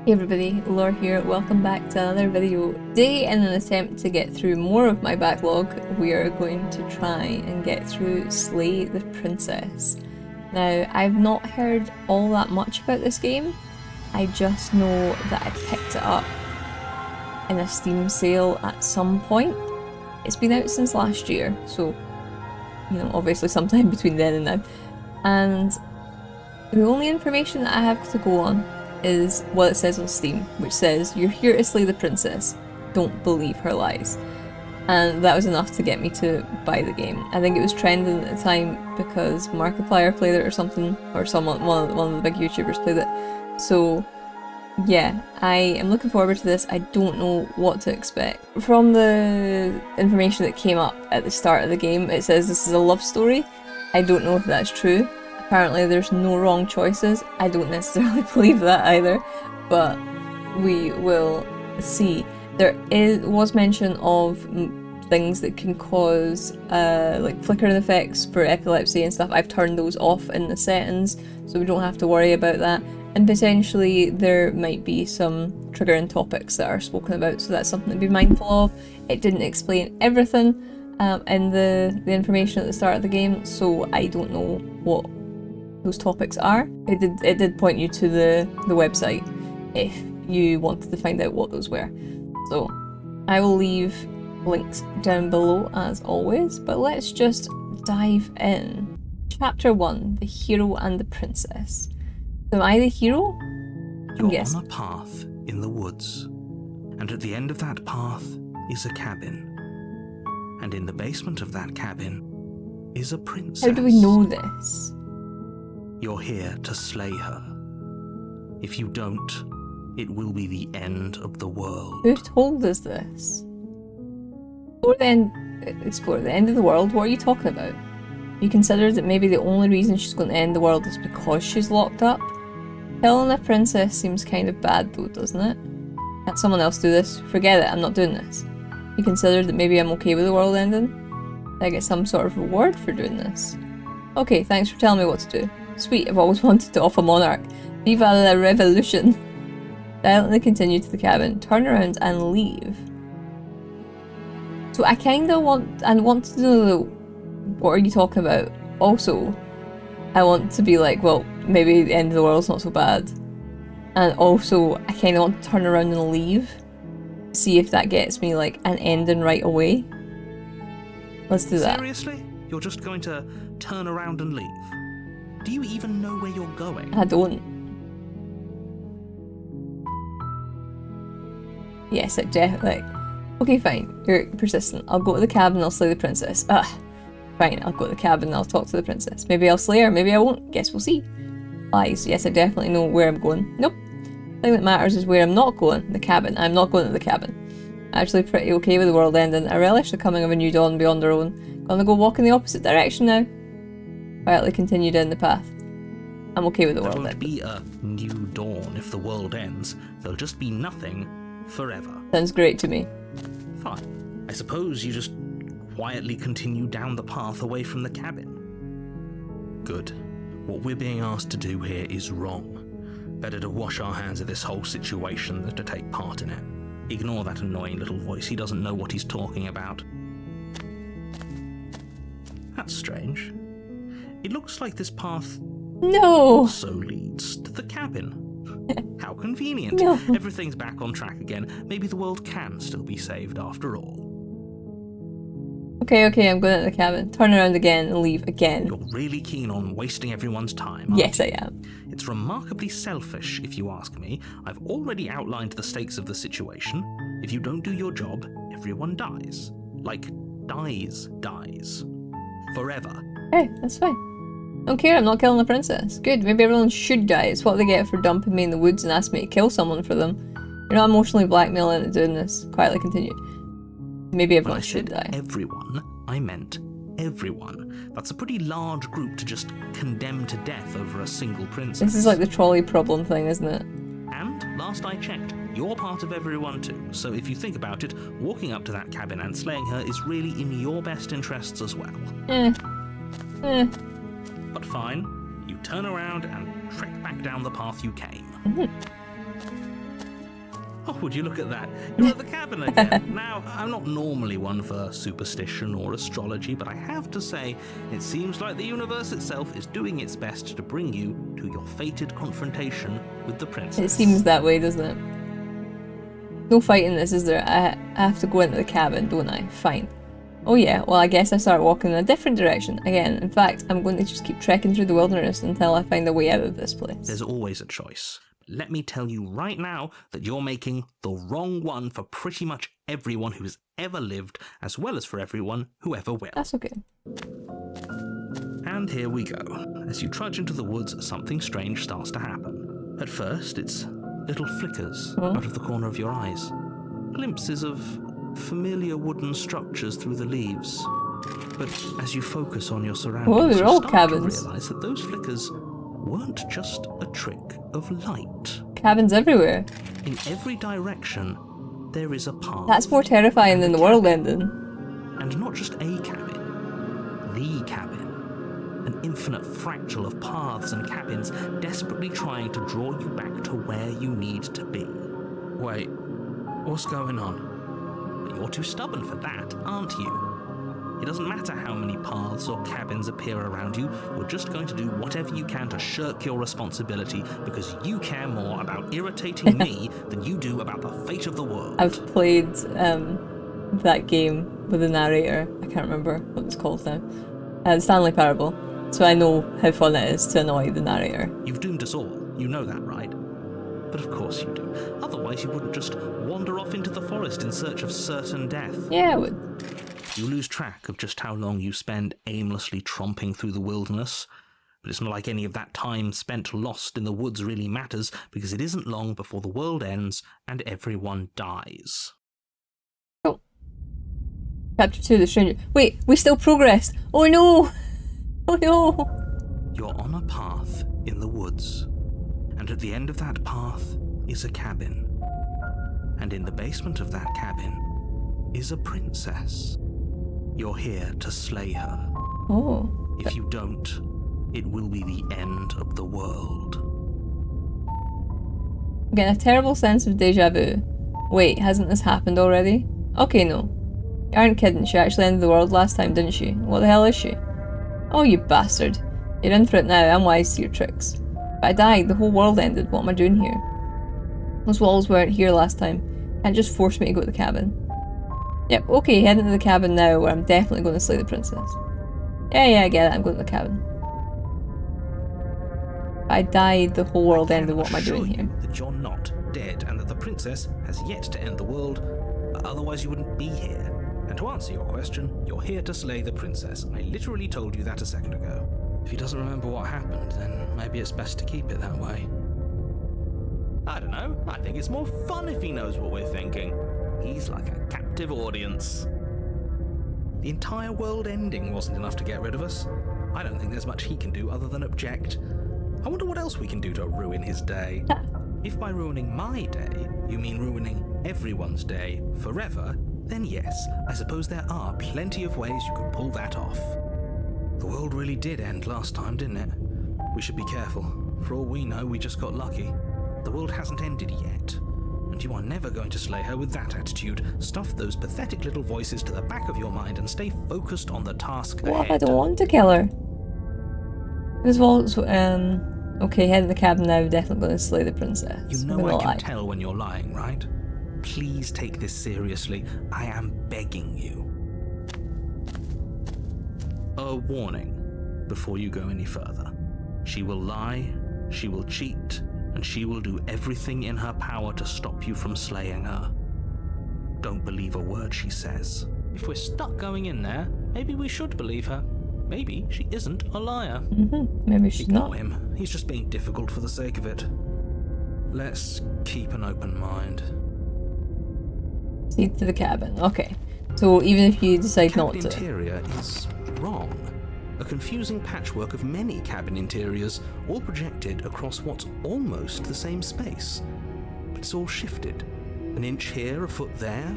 Hey everybody, Laura here, welcome back to another video. Today, in an attempt to get through more of my backlog, we are going to try and get through Slay the Princess. Now, I've not heard all that much about this game, I just know that I picked it up in a Steam sale at some point. It's been out since last year, so, you know, obviously sometime between then and now. And the only information that I have to go on is what it says on Steam, which says, "You're here to slay the princess. Don't believe her lies." And that was enough to get me to buy the game. I think it was trending at the time because Markiplier played it or something, or one of the big YouTubers played it. So yeah, I am looking forward to this. I don't know what to expect. From the information that came up at the start of the game, it says this is a love story. I don't know if that's true. Apparently there's no wrong choices. I don't necessarily believe that either, but we will see. There was mention of things that can cause like flickering effects for epilepsy and stuff. I've turned those off in the settings, so we don't have to worry about that. And potentially there might be some triggering topics that are spoken about, so that's something to be mindful of. It didn't explain everything in the information at the start of the game, so I don't know what those topics are. It did point you to the website if you wanted to find out what those were. So I will leave links down below as always, but let's just dive in. Chapter 1, The Hero and the Princess. So am I the hero? You're on a path in the woods, and at the end of that path is a cabin. And in the basement of that cabin is a princess. How do we know this? You're here to slay her. If you don't, it will be the end of the world. Who told us this? Explore the end of the world? What are you talking about? You consider that maybe the only reason she's going to end the world is because she's locked up? Killing a princess seems kind of bad though, doesn't it? Can't someone else do this? Forget it, I'm not doing this. You consider that maybe I'm okay with the world ending? Did I get some sort of reward for doing this? Okay, thanks for telling me what to do. Sweet, I've always wanted to off a monarch. Viva la revolution! Silently continue to the cabin, turn around and leave. So I kinda want to know, what are you talking about? Also, I want to be like, well, maybe the end of the world's not so bad. And also, I kinda want to turn around and leave. See if that gets me like an ending right away. Let's do that. Seriously? You're just going to turn around and leave? Do you even know where you're going? I don't. Yes, it definitely. Okay, fine. You're persistent. I'll go to the cabin, I'll slay the princess. Fine, I'll go to the cabin, I'll talk to the princess. Maybe I'll slay her, maybe I won't. Guess we'll see. Lies. Yes, I definitely know where I'm going. Nope. The thing that matters is where I'm not going. The cabin. I'm not going to the cabin. Actually pretty okay with the world ending. I relish the coming of a new dawn beyond our own. Gonna go walk in the opposite direction now. Quietly continue down the path. I'm okay with the world ending. There won't be a new dawn if the world ends. There'll just be nothing forever. Sounds great to me. Fine. I suppose you just quietly continue down the path away from the cabin. Good. What we're being asked to do here is wrong. Better to wash our hands of this whole situation than to take part in it. Ignore that annoying little voice. He doesn't know what he's talking about. That's strange. It looks like this path also leads to the cabin. How convenient. No. Everything's back on track again. Maybe the world can still be saved after all. Okay, I'm going to the cabin. Turn around again and leave again. You're really keen on wasting everyone's time, aren't Yes, you? I am. It's remarkably selfish, if you ask me. I've already outlined the stakes of the situation. If you don't do your job, everyone dies. Like, dies. Forever. Okay, that's fine. Don't care, I'm not killing the princess. Good, maybe everyone should die. It's what they get for dumping me in the woods and asking me to kill someone for them. You're not emotionally blackmailing into doing this. Quietly continue. Maybe everyone should die. Everyone, I meant everyone. That's a pretty large group to just condemn to death over a single princess. This is like the trolley problem thing, isn't it? And, last I checked, you're part of everyone too. So if you think about it, walking up to that cabin and slaying her is really in your best interests as well. But fine, you turn around and trek back down the path you came. Oh, would you look at that? You're at the cabin again. Now, I'm not normally one for superstition or astrology, but I have to say, it seems like the universe itself is doing its best to bring you to your fated confrontation with the princess. It seems that way, doesn't it? No fighting this, is there? I have to go into the cabin, don't I? Fine. Oh yeah, well I guess I start walking in a different direction. Again, in fact, I'm going to just keep trekking through the wilderness until I find a way out of this place. There's always a choice. Let me tell you right now that you're making the wrong one for pretty much everyone who's ever lived, as well as for everyone who ever will. That's okay. And here we go. As you trudge into the woods, something strange starts to happen. At first, it's little flickers out of the corner of your eyes. Glimpses of familiar wooden structures through the leaves. But as you focus on your surroundings, they're all you start cabins. to realise that those flickers weren't just a trick of light. Cabins everywhere. In every direction, there is a path. That's more terrifying than the world ending. And not just a cabin, the cabin. An infinite fractal of paths and cabins desperately trying to draw you back to where you need to be. Wait, what's going on? But you're too stubborn for that, aren't you? It doesn't matter how many paths or cabins appear around you, you're just going to do whatever you can to shirk your responsibility because you care more about irritating me than you do about the fate of the world. I've played that game with the narrator. I can't remember what it's called now. The Stanley Parable. So I know how fun it is to annoy the narrator. You've doomed us all, you know that, right? But of course you do. Otherwise you wouldn't just wander off into the forest in search of certain death. Yeah, I would. You lose track of just how long you spend aimlessly tromping through the wilderness. But it's not like any of that time spent lost in the woods really matters, because it isn't long before the world ends and everyone dies. Oh. Chapter 2, The Stranger. Wait, we still progressed! Oh no! Oh no! You're on a path in the woods, and at the end of that path is a cabin. And in the basement of that cabin is a princess. You're here to slay her. Oh. If you don't, it will be the end of the world. I'm getting a terrible sense of deja vu. Wait, hasn't this happened already? Okay, no. You aren't kidding, she actually ended the world last time, didn't she? What the hell is she? Oh, you bastard. You're in for it now, I'm wise to your tricks. But I died, the whole world ended, what am I doing here? Those walls weren't here last time. Can't just force me to go to the cabin. Yep, okay, heading to the cabin now where I'm definitely going to slay the princess. Yeah, I get it, I'm going to the cabin. I died, the whole world ended, what am I doing here? That you're not dead and that the princess has yet to end the world, otherwise you wouldn't be here. And to answer your question, you're here to slay the princess. I literally told you that a second ago. If he doesn't remember what happened, then maybe it's best to keep it that way. I don't know, I think it's more fun if he knows what we're thinking. He's like a captive audience. The entire world ending wasn't enough to get rid of us. I don't think there's much he can do other than object. I wonder what else we can do to ruin his day. If by ruining my day, you mean ruining everyone's day forever, then yes, I suppose there are plenty of ways you could pull that off. The world really did end last time, didn't it? We should be careful. For all we know, we just got lucky. The world hasn't ended yet. And you are never going to slay her with that attitude. Stuff those pathetic little voices to the back of your mind and stay focused on the task ahead. What if I don't want to kill her? As well, okay, head in the cabin now, definitely going to slay the princess. You know I can tell when you're lying, right? Please take this seriously. I am begging you. A warning before you go any further. She will lie, she will cheat, and she will do everything in her power to stop you from slaying her. Don't believe a word she says. If we're stuck going in there, maybe we should believe her. Maybe she isn't a liar. Maybe she's Ignore not. him. He's just being difficult for the sake of it. Let's keep an open mind. Proceed to the cabin. Okay. So even if you decide not to. The interior is wrong. A confusing patchwork of many cabin interiors, all projected across what's almost the same space. But it's all shifted. An inch here, a foot there,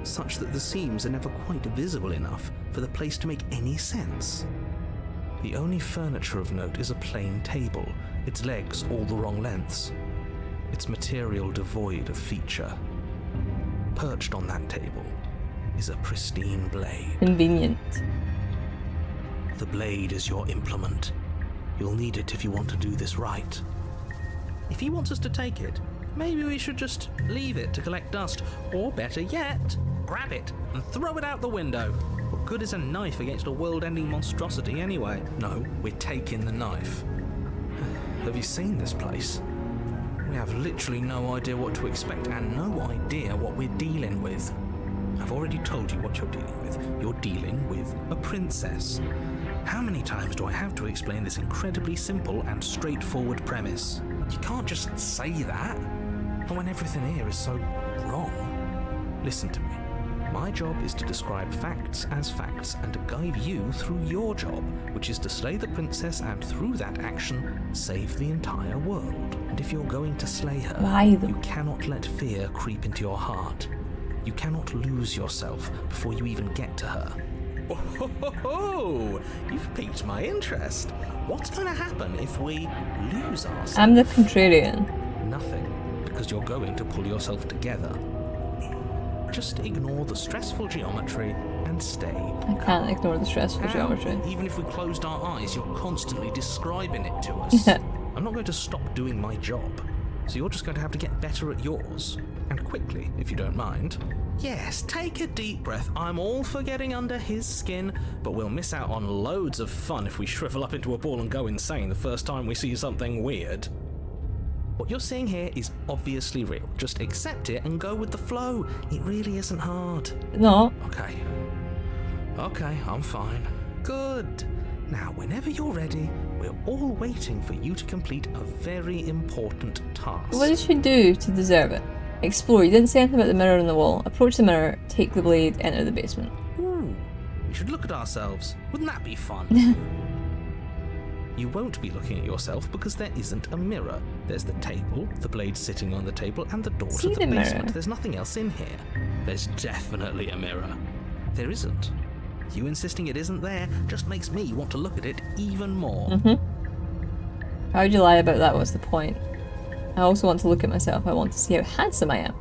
such that the seams are never quite visible enough for the place to make any sense. The only furniture of note is a plain table, its legs all the wrong lengths. Its material devoid of feature. Perched on that table is a pristine blade. Convenient. The blade is your implement. You'll need it if you want to do this right. If he wants us to take it, maybe we should just leave it to collect dust. Or better yet, grab it and throw it out the window. What good is a knife against a world-ending monstrosity anyway? No, we're taking the knife. Have you seen this place? We have literally no idea what to expect and no idea what we're dealing with. I've already told you what you're dealing with. You're dealing with a princess. How many times do I have to explain this incredibly simple and straightforward premise? You can't just say that, when everything here is so wrong. Listen to me. My job is to describe facts as facts and to guide you through your job, which is to slay the princess and through that action, save the entire world. And if you're going to slay her, Why though? you cannot let fear creep into your heart. You cannot lose yourself before you even get to her. Oh, you've piqued my interest. What's going to happen if we lose ourselves? I'm the contrarian. Nothing, because you're going to pull yourself together. Just ignore the stressful geometry and stay. I can't ignore the stressful geometry. Even if we closed our eyes, you're constantly describing it to us. I'm not going to stop doing my job, so you're just going to have to get better at yours. And quickly, if you don't mind. Yes, take a deep breath. I'm all for getting under his skin, but we'll miss out on loads of fun if we shrivel up into a ball and go insane the first time we see something weird. What you're seeing here is obviously real. Just accept it and go with the flow. It really isn't hard. No. Okay, I'm fine. Good. Now, whenever you're ready, we're all waiting for you to complete a very important task. What did you do to deserve it? Explore. You didn't say anything about the mirror on the wall. Approach the mirror, take the blade, enter the basement. Ooh, we should look at ourselves. Wouldn't that be fun? You won't be looking at yourself because there isn't a mirror. There's the table, the blade sitting on the table, and the door to the basement. Mirror. There's nothing else in here. There's definitely a mirror. There isn't. You insisting it isn't there just makes me want to look at it even more. Why would you lie about that? What's the point? I also want to look at myself. I want to see how handsome I am.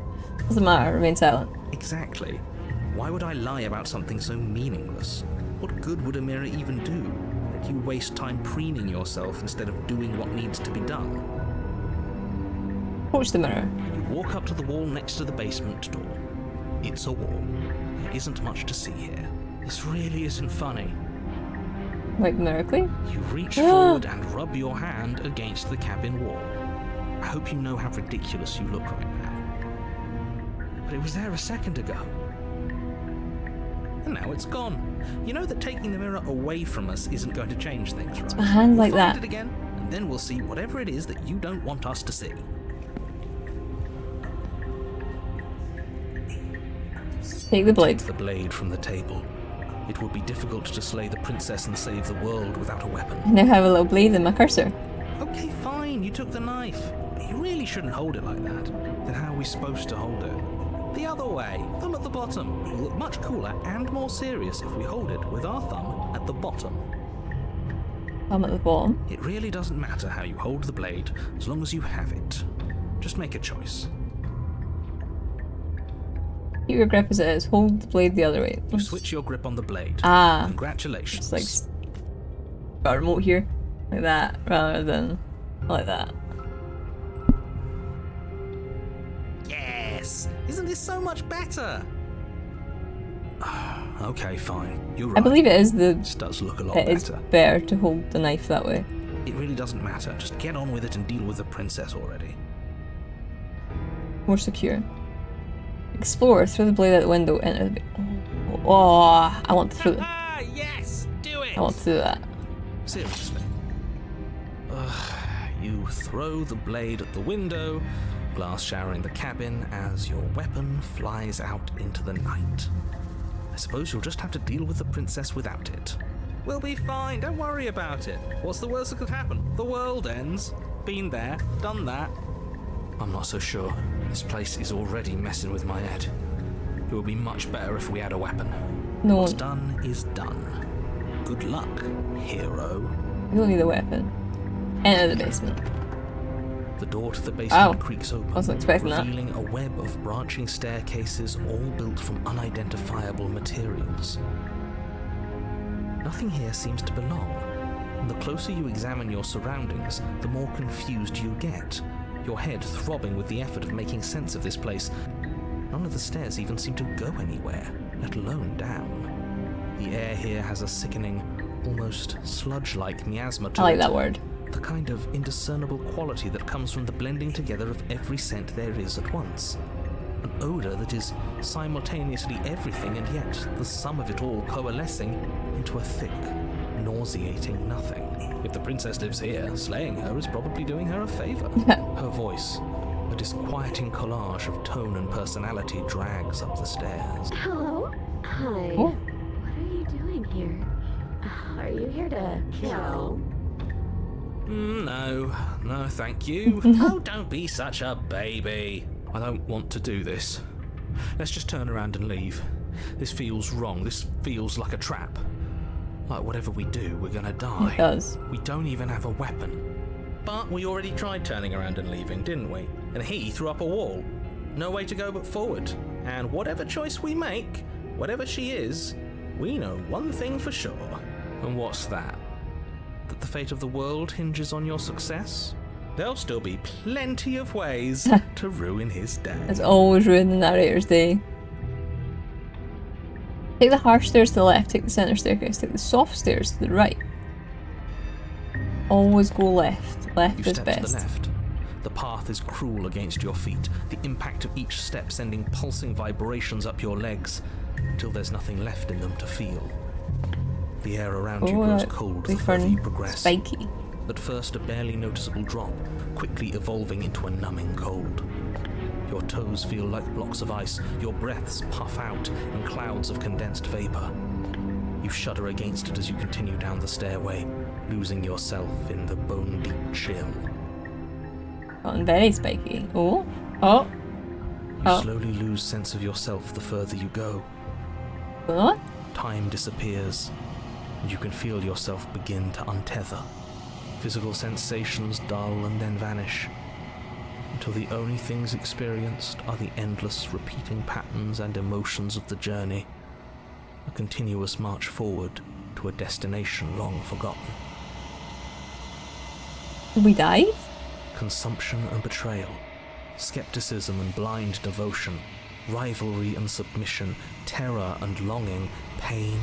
Doesn't matter, remain silent. Exactly. Why would I lie about something so meaningless? What good would a mirror even do? That you waste time preening yourself instead of doing what needs to be done. Approach the mirror. You walk up to the wall next to the basement door. It's a wall. There isn't much to see here. This really isn't funny. Wipe the mirror clean. You reach forward and rub your hand against the cabin wall. I hope you know how ridiculous you look right now. But it was there a second ago. And now it's gone. You know that taking the mirror away from us isn't going to change things, right? My hand like We'll that. find it again, and then we'll see whatever it is that you don't want us to see. Take the blade. Take the blade from the table. It would be difficult to slay the princess and save the world without a weapon. I now have a little blade in my cursor. Okay, fine, you took the knife. But you really shouldn't hold it like that. Then how are we supposed to hold it? The other way, thumb at the bottom. It will look much cooler and more serious if we hold it with our thumb at the bottom. Thumb at the bottom. It really doesn't matter how you hold the blade, as long as you have it. Just make a choice. Keep your grip as it is. Hold the blade the other way. You switch your grip on the blade. Ah. Congratulations. It's like got a remote here, like that, rather than like that. Yes! Isn't this so much better? Okay, fine. You're right. I believe it is the. This does look a lot It is better. better to hold the knife that way. It really doesn't matter. Just get on with it and deal with the princess already. More secure. Explore. Throw the blade out the window. Enter the. Oh, I want to throw. Ah, yes! Do it! I want to do that. Seriously. You throw the blade at the window, glass showering the cabin as your weapon flies out into the night. I suppose you'll just have to deal with the princess without it. We'll be fine, don't worry about it. What's the worst that could happen? The world ends. Been there, done that. I'm not so sure. This place is already messing with my head. It would be much better if we had a weapon. No, What's done is done. Good luck, hero. you don't need a weapon. Enter the basement. The door to the basement Oh, creaks open, wasn't expecting that. revealing a web of branching staircases all built from unidentifiable materials. Nothing here seems to belong, and the closer you examine your surroundings, the more confused you get, your head throbbing with the effort of making sense of this place. None of the stairs even seem to go anywhere, let alone down. The air here has a sickening, almost sludge-like miasma to it. I like that word. The kind of indiscernible quality that comes from the blending together of every scent there is at once. An odour that is simultaneously everything and yet the sum of it all coalescing into a thick, nauseating nothing. If the princess lives here, slaying her is probably doing her a favour. Her voice, a disquieting collage of tone and personality, drags up the stairs. Hello? Hi. Oh. What are you doing here? Are you here to kill? No, thank you. Oh, don't be such a baby. I don't want to do this. Let's just turn around and leave. This feels wrong. This feels like a trap. Like whatever we do, we're gonna die. It does. We don't even have a weapon. But we already tried turning around and leaving, didn't we? And he threw up a wall. No way to go but forward. And whatever choice we make, whatever she is, we know one thing for sure. And what's that? That the fate of the world hinges on your success? There'll still be plenty of ways to ruin his day. It's always ruined the narrator's day. Take the harsh stairs to the left, take the centre staircase, take the soft stairs to the right. Always go left. Left You is step to the best. left. The path is cruel against your feet, the impact of each step sending pulsing vibrations up your legs, until there's nothing left in them to feel. The air around you grows cold the further you progress. Spiky. At first a barely noticeable drop, quickly evolving into a numbing cold. Your toes feel like blocks of ice, your breaths puff out in clouds of condensed vapor. You shudder against it as you continue down the stairway, losing yourself in the bone-deep chill. Gotten very spiky. Oh. Oh. You slowly lose sense of yourself the further you go. What? Time disappears, and you can feel yourself begin to untether. Physical sensations dull and then vanish, until the only things experienced are the endless repeating patterns and emotions of the journey, a continuous march forward to a destination long forgotten. We died? Consumption and betrayal, skepticism and blind devotion, rivalry and submission, terror and longing, pain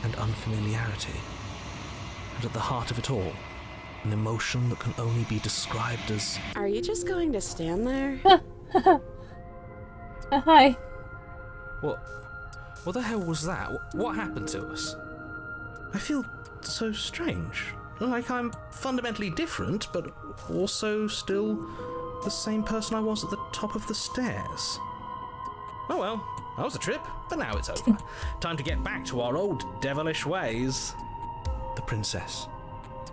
and unfamiliarity. And at the heart of it all, an emotion that can only be described as... Are you just going to stand there? Hi. What the hell was that? What happened to us? I feel so strange. Like I'm fundamentally different, but also still the same person I was at the top of the stairs. Oh well, that was a trip, but now it's over. Time to get back to our old devilish ways. The princess,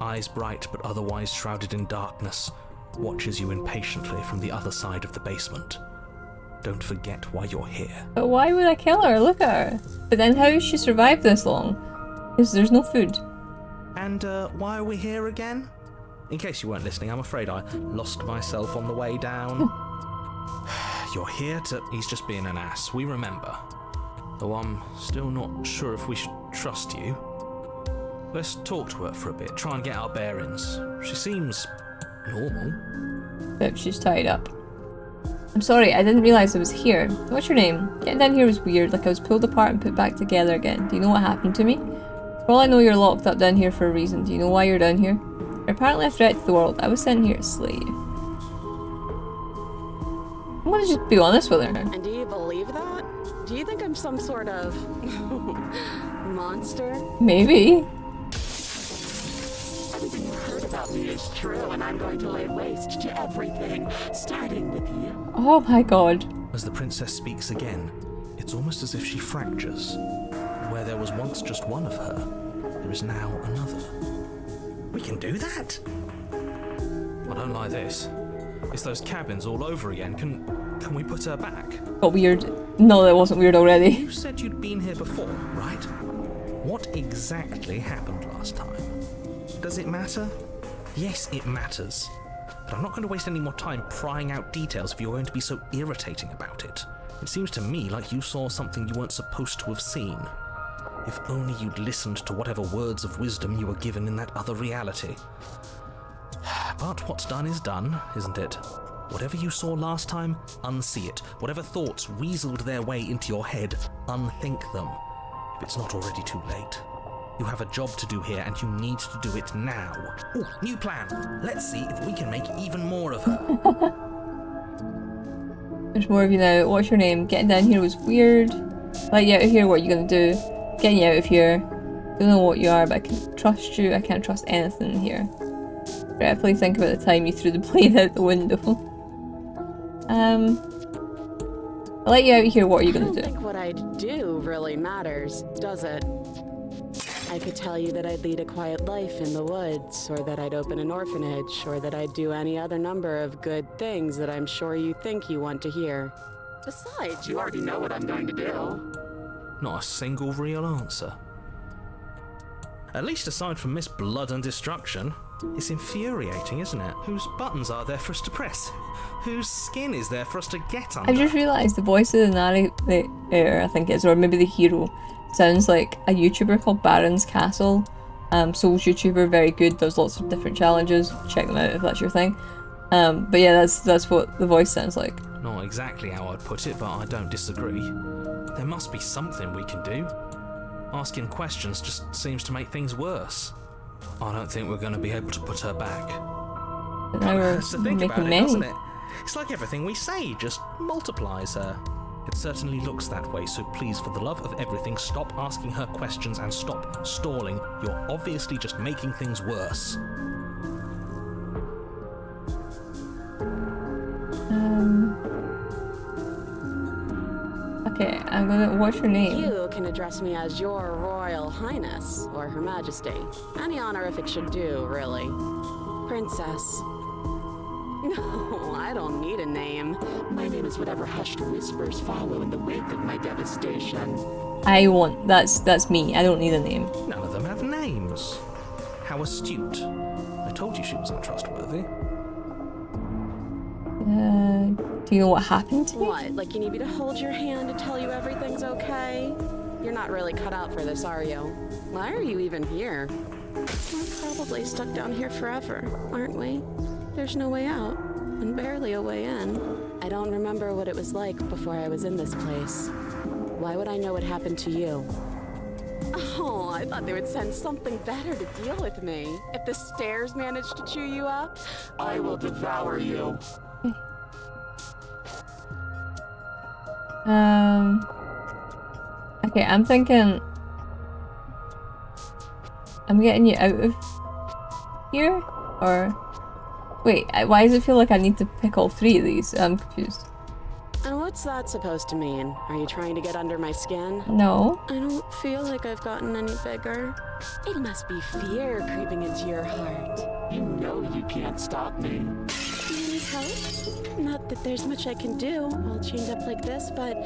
eyes bright but otherwise shrouded in darkness, watches you impatiently from the other side of the basement. Don't forget why you're here. But why would I kill her? Look at her. But then how has she survived this long? Because there's no food. And why are we here again? In case you weren't listening, I'm afraid I lost myself on the way down. You're here to... He's just being an ass, we remember. Though I'm still not sure if we should trust you. Let's talk to her for a bit, try and get our bearings. She seems normal. But she's tied up. I'm sorry, I didn't realise I was here. What's your name? Getting down here was weird, like I was pulled apart and put back together again. Do you know what happened to me? For all I know, you're locked up down here for a reason. Do you know why you're down here? You're apparently a threat to the world. I was sent here to slay you. I'm gonna just be honest with her. And do you believe that? Do you think I'm some sort of monster? Maybe. Everything you've heard about me is true, and I'm going to lay waste to everything, starting with you. Oh my god. As the princess speaks again, it's almost as if she fractures. Where there was once just one of her, there is now another. We can do that? I don't like this. It's those cabins all over again. Can we put her back? Got weird. No, that wasn't weird already. You said you'd been here before, right? What exactly happened last time? Does it matter? Yes, it matters. but I'm not going to waste any more time prying out details if you're going to be so irritating about it. It seems to me like you saw something you weren't supposed to have seen. If only you'd listened to whatever words of wisdom you were given in that other reality. But what's done is done, isn't it? Whatever you saw last time, unsee it. Whatever thoughts weaseled their way into your head, unthink them. If it's not already too late. You have a job to do here, and you need to do it now. Ooh, new plan. Let's see if we can make even more of her. There's more of you now. What's your name? Getting down here was weird. Let you out of here, what are you gonna do? Getting you out of here. Don't know what you are, but I can trust you. I can't trust anything in here. Carefully think about the time you threw the blade out the window. I'll let you out of here, what are you gonna do? I don't think what I'd do really matters, does it? I could tell you that I'd lead a quiet life in the woods, or that I'd open an orphanage, or that I'd do any other number of good things that I'm sure you think you want to hear. Besides, You already know what I'm going to do. Not a single real answer. At least aside from Miss Blood and Destruction, it's infuriating, isn't it? Whose buttons are there for us to press? Whose skin is there for us to get under? I just realised the voice of the narrator, I think it is, or maybe the hero, sounds like a YouTuber called Baron's Castle. Souls YouTuber, very good, does lots of different challenges. Check them out if that's your thing. But yeah, that's what the voice sounds like. Not exactly how I'd put it, but I don't disagree. There must be something we can do. Asking questions just seems to make things worse. I don't think we're going to be able to put her back. But now we're So think making about it, many. doesn't it? It's like everything we say just multiplies her. It certainly looks that way, so please, for the love of everything, stop asking her questions and stop stalling. You're obviously just making things worse. Okay, I'm gonna. What's your name? you can address me as Your Royal Highness, or Her Majesty. Any honorific should do, really. Princess. No, I don't need a name. My name is whatever hushed whispers follow in the wake of my devastation. I want. That's me. I don't need a name. None of them have names. How astute. I told you she was untrustworthy. Do you know what happened to me? What, like you need me to hold your hand to tell you everything's okay? You're not really cut out for this, are you? Why are you even here? We're probably stuck down here forever, aren't we? There's no way out, and barely a way in. I don't remember what it was like before I was in this place. Why would I know what happened to you? Oh, I thought they would send something better to deal with me. If the stairs managed to chew you up, I will devour you. Okay, I'm thinking I'm getting you out of here, or wait, why does it feel like I need to pick all three of these? I'm confused. and what's that supposed to mean? Are you trying to get under my skin? No. I don't feel like I've gotten any bigger. It must be fear creeping into your heart. You know you can't stop me. Need help? Not that there's much I can do, all chained up like this, but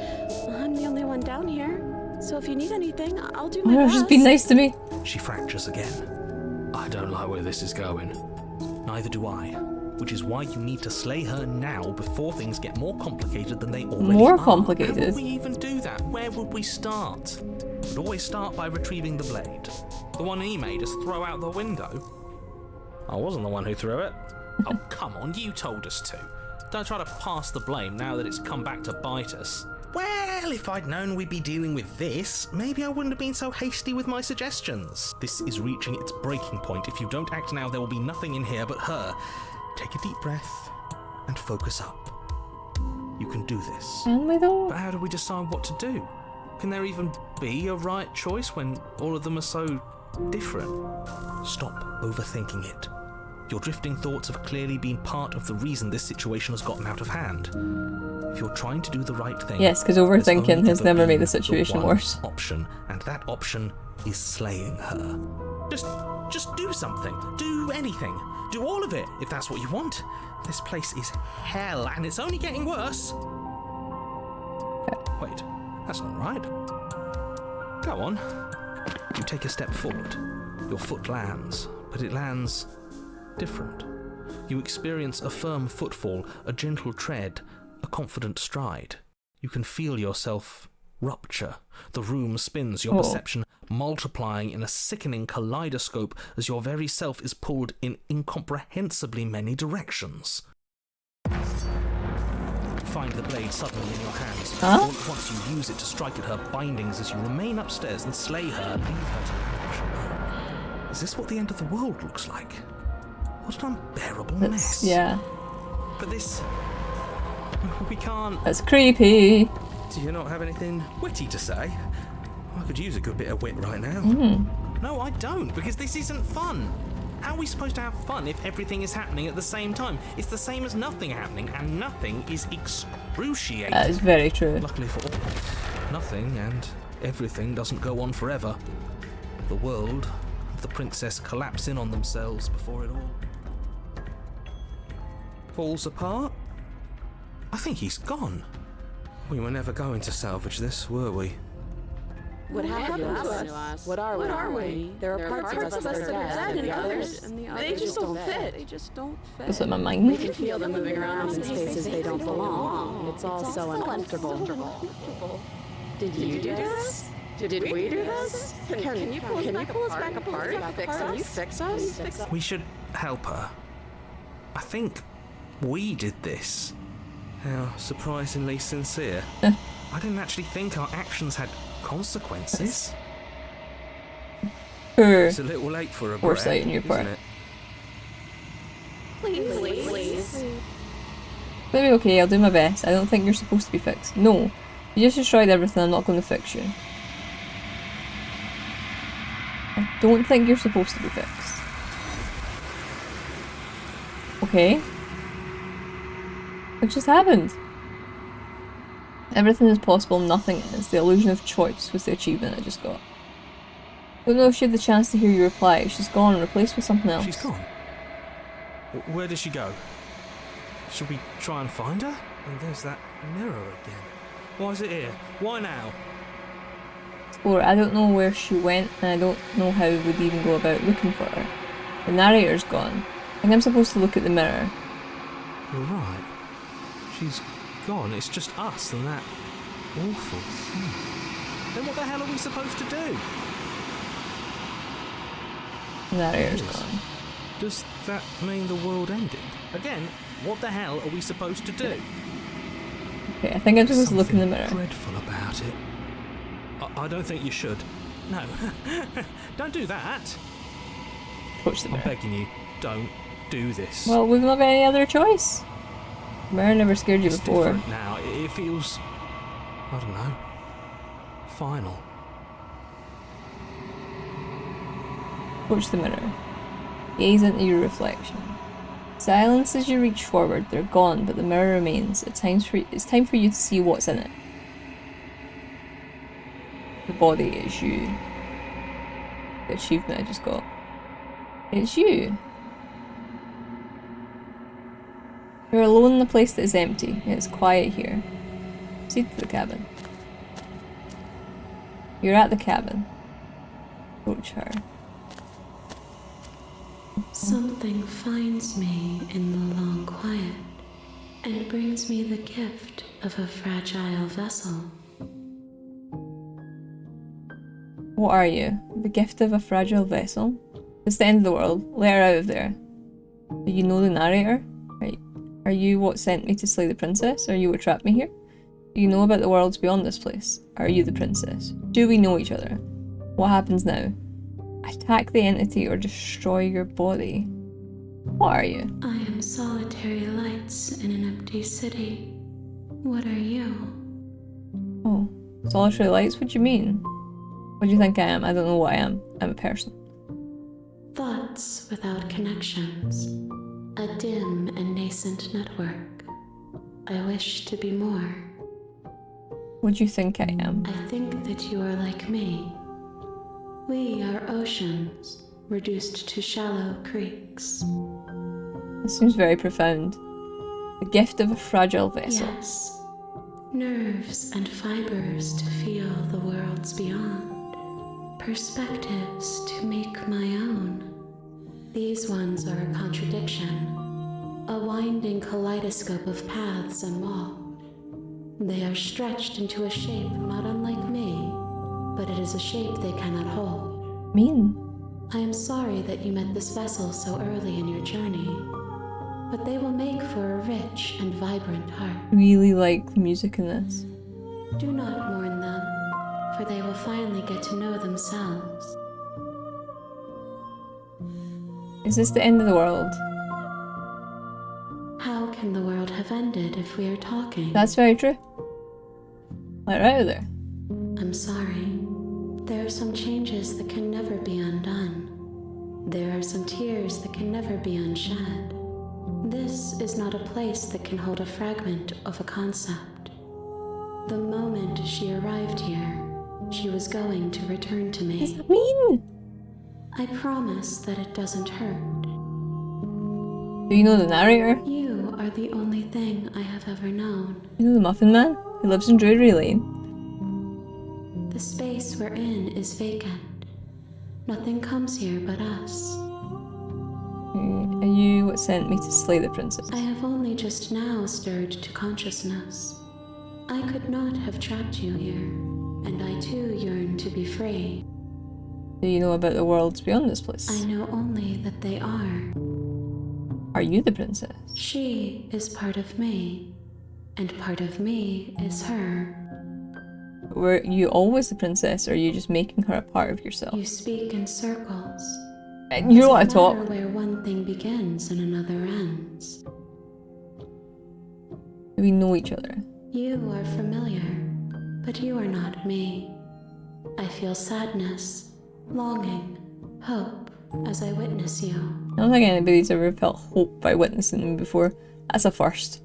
I'm the only one down here. So if you need anything, I'll do my best. Just be nice to me. She fractures again. I don't like where this is going. Neither do I. Which is why you need to slay her now before things get more complicated than they already More are. complicated? How would we even do that? Where would we start? We'd always start by retrieving the blade. The one he made us throw out the window. I wasn't the one who threw it. Oh, come on, you told us to. Don't try to pass the blame now that it's come back to bite us. Well, if I'd known we'd be dealing with this, maybe I wouldn't have been so hasty with my suggestions. This is reaching its breaking point. If you don't act now, there will be nothing in here but her. Take a deep breath and focus up. You can do this. Can we though? But how do we decide what to do? Can there even be a right choice when all of them are so different? Stop overthinking it. Your drifting thoughts have clearly been part of the reason this situation has gotten out of hand. If you're trying to do the right thing, Yes, because there's overthinking only has ever never made been the situation one worse. option, and that option is slaying her. Just do something. Do anything. Do all of it, if that's what you want. This place is hell, and it's only getting worse. Wait, that's not right. Go on. You take a step forward. Your foot lands, but it lands different. You experience a firm footfall, a gentle tread, a confident stride. You can feel yourself rupture. The room spins, your perception multiplying in a sickening kaleidoscope as your very self is pulled in incomprehensibly many directions. Find the blade suddenly in your hands. All at once you use it to strike at her bindings as you remain upstairs and slay her and leave her to perish. Is this what the end of the world looks like? What an unbearable mess. Yeah. But this... we can't... That's creepy. Do you not have anything witty to say? I could use a good bit of wit right now. No, I don't, because this isn't fun. How are we supposed to have fun if everything is happening at the same time? It's the same as nothing happening, and nothing is excruciating. That is very true. Luckily for all, nothing and everything doesn't go on forever. The world and the princess collapse in on themselves before it all falls apart. I think he's gone. We were never going to salvage this, were we? What happened to us? What are we? There are parts of us that are dead, and others, they just don't fit. They just don't fit. Is it my We mind? can feel them moving around in spaces they don't belong. It's all so uncomfortable. Did you do this? Did we do this? Can you pull us back apart? Can you fix us? We should help her. I think we did this. How surprisingly sincere. I didn't actually think our actions had consequences. It's a little late for a Foresight on your isn't part. it? Please. Maybe okay, I'll do my best. I don't think you're supposed to be fixed. No. You just destroyed everything, I'm not going to fix you. I don't think you're supposed to be fixed. Okay. What just happened? Everything is possible, nothing is. The illusion of choice was the achievement I just got. Don't know if she had the chance to hear your reply. She's gone, replaced with something else. She's gone. Where did she go? Should we try and find her? And there's that mirror again. Why is it here? Why now? Or I don't know where she went, and I don't know how we'd even go about looking for her. The narrator's gone. I think I'm supposed to look at the mirror. You're right. She's gone. It's just us and that awful thing. Then what the hell are we supposed to do? The narrator's Yes. gone. Does that mean the world ended? Again, what the hell are we supposed to do? Okay, I think I'm supposed to look in the Something mirror. dreadful about it. I don't think you should. No. Don't do that. Approach the I'm mirror. begging you, don't do this. Well, we've not got any other choice. Mirror never scared you it's before. different now. It feels, I don't know, final. Approach the mirror. Gaze into your reflection. Silence as you reach forward. They're gone, but the mirror remains. It's time for you to see what's in it. The body is you. The achievement I just got. It's you. You're alone in a place that is empty. It's quiet here. Proceed to the cabin. You're at the cabin. Approach her. Something finds me in the long quiet and brings me the gift of a fragile vessel. What are you? The gift of a fragile vessel? It's the end of the world. Let her out of there. Do you know the narrator? Right. Are you what sent me to slay the princess? Are you what trapped me here? Do you know about the worlds beyond this place? Are you the princess? Do we know each other? What happens now? Attack the entity or destroy your body. What are you? I am solitary lights in an empty city. What are you? Oh, solitary lights? What do you mean? What do you think I am? I don't know what I am. I'm a person. Thoughts without connections. A dim and nascent network. I wish to be more. What do you think I am? I think that you are like me. We are oceans, reduced to shallow creeks. This seems very profound. The gift of a fragile vessel. Yes. Nerves and fibers to feel the worlds beyond. Perspectives to make my own. These ones are a contradiction. a winding kaleidoscope of paths unwalked. They are stretched into a shape not unlike me, but it is a shape they cannot hold. Mean. I am sorry that you met this vessel so early in your journey, but they will make for a rich and vibrant heart. Really like the music in this. Do not mourn them, for they will finally get to know themselves. Is this the end of the world? How can the world have ended if we are talking? That's very true. Let her out of there. I'm sorry. There are some changes that can never be undone. There are some tears that can never be unshed. This is not a place that can hold a fragment of a concept. The moment she arrived here, she was going to return to What does me. that mean? I promise that it doesn't hurt. Do you know the narrator? You are the only thing I have ever known. You know the Muffin Man who lives in Drury Lane? The space we're in is vacant. Nothing comes here but us. And you what sent me to slay the princess? I have only just now stirred to consciousness. I could not have trapped you here, and I too yearn to be free. Do you know about the worlds beyond this place? I know only that they are. Are you the princess? She is part of me, and part of me is her. Were you always the princess, or are you just making her a part of yourself? You speak in circles. You know what I Doesn't talk. matter where one thing begins and another ends. Do we know each other? You are familiar, but you are not me. I feel sadness, longing, hope as I witness you. I don't think anybody's ever felt hope by witnessing them before. That's a first.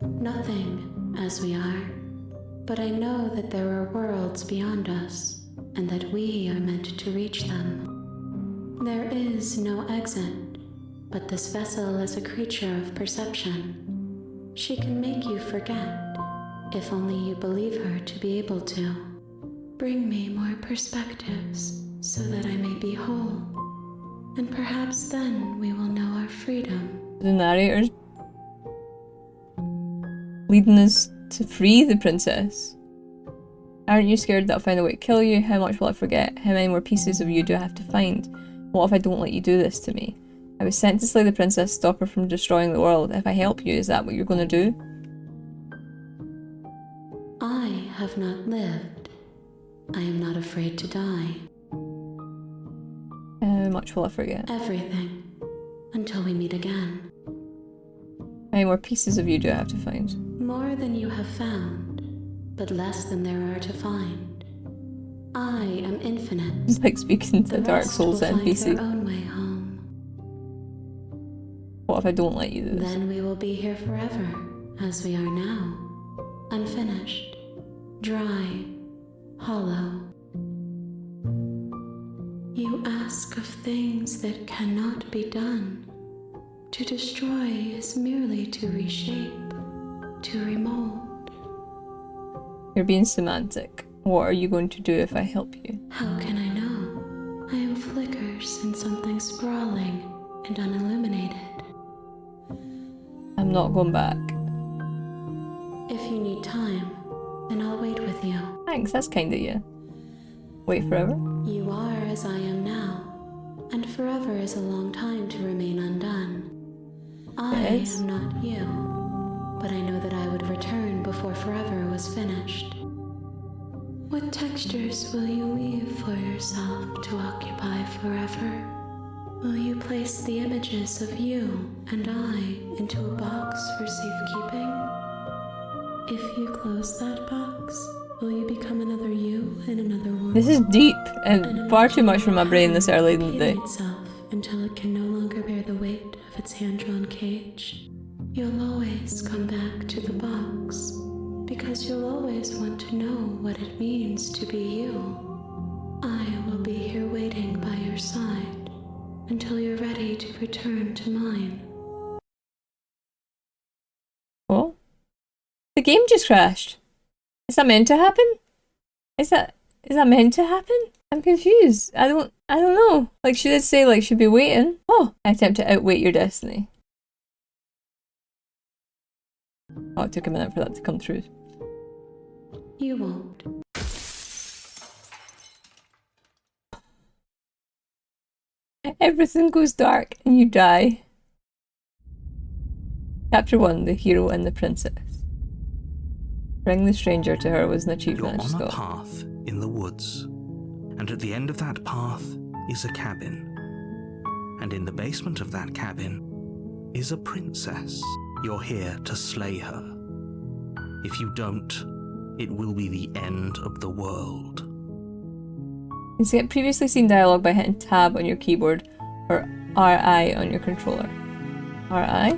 Nothing as we are, but I know that there are worlds beyond us, and that we are meant to reach them. There is no exit, but this vessel is a creature of perception. She can make you forget, if only you believe her to be able to. Bring me more perspectives, so that I may be whole, and perhaps then we will know our freedom. The narrator's leading us to free the princess. Aren't you scared that I'll find a way to kill you? How much will I forget? How many more pieces of you do I have to find? What if I don't let you do this to me? I was sent to slay the princess, stop her from destroying the world. If I help you, is that what you're gonna do? I have not lived. I am not afraid to die. How much will I forget? Everything. Until we meet again. How many more pieces of you do I have to find? More than you have found, but less than there are to find. I am infinite. It's like speaking to The Dark rest Souls will find NPC. their own way home. What if I don't let you do this? Then we will be here forever, as we are now. Unfinished, dry, hollow. You ask of things that cannot be done. To destroy is merely to reshape, to remold. You're being semantic. What are you going to do if I help you? How can I know? I am flickers in something sprawling and unilluminated. I'm not going back. If you need time, then I'll wait with you. Thanks, that's kind of you. Wait forever? You are as I am now, and forever is a long time to remain undone. I Yes. am not you, but I know that I would return before forever was finished. What textures will you weave for yourself to occupy forever? Will you place the images of you and I into a box for safekeeping? If you close that box, will you become another you in another world? This is deep and far too much for my brain this early in the day. Repeating itself until it can no longer bear the weight of its hand-drawn cage. You'll always come back to the box, because you'll always want to know what it means to be you. I will be here waiting by your side until you're ready to return to mine. What? The game just crashed. Is that meant to happen? Is that meant to happen? I'm confused. I don't I don't know. Like, she did say, like, she'd be waiting. Oh, I attempt to outwait your destiny. Oh, it took a minute for that to come through. You won't. Everything goes dark and you die. Chapter 1, The Hero and the Princess. Bring the stranger to her was an achievement. You're I just on a got. path in the woods, and at the end of that path is a cabin. And in the basement of that cabin is a princess. You're here to slay her. If you don't, it will be the end of the world. You can get previously seen dialogue by hitting tab on your keyboard or RI on your controller. RI?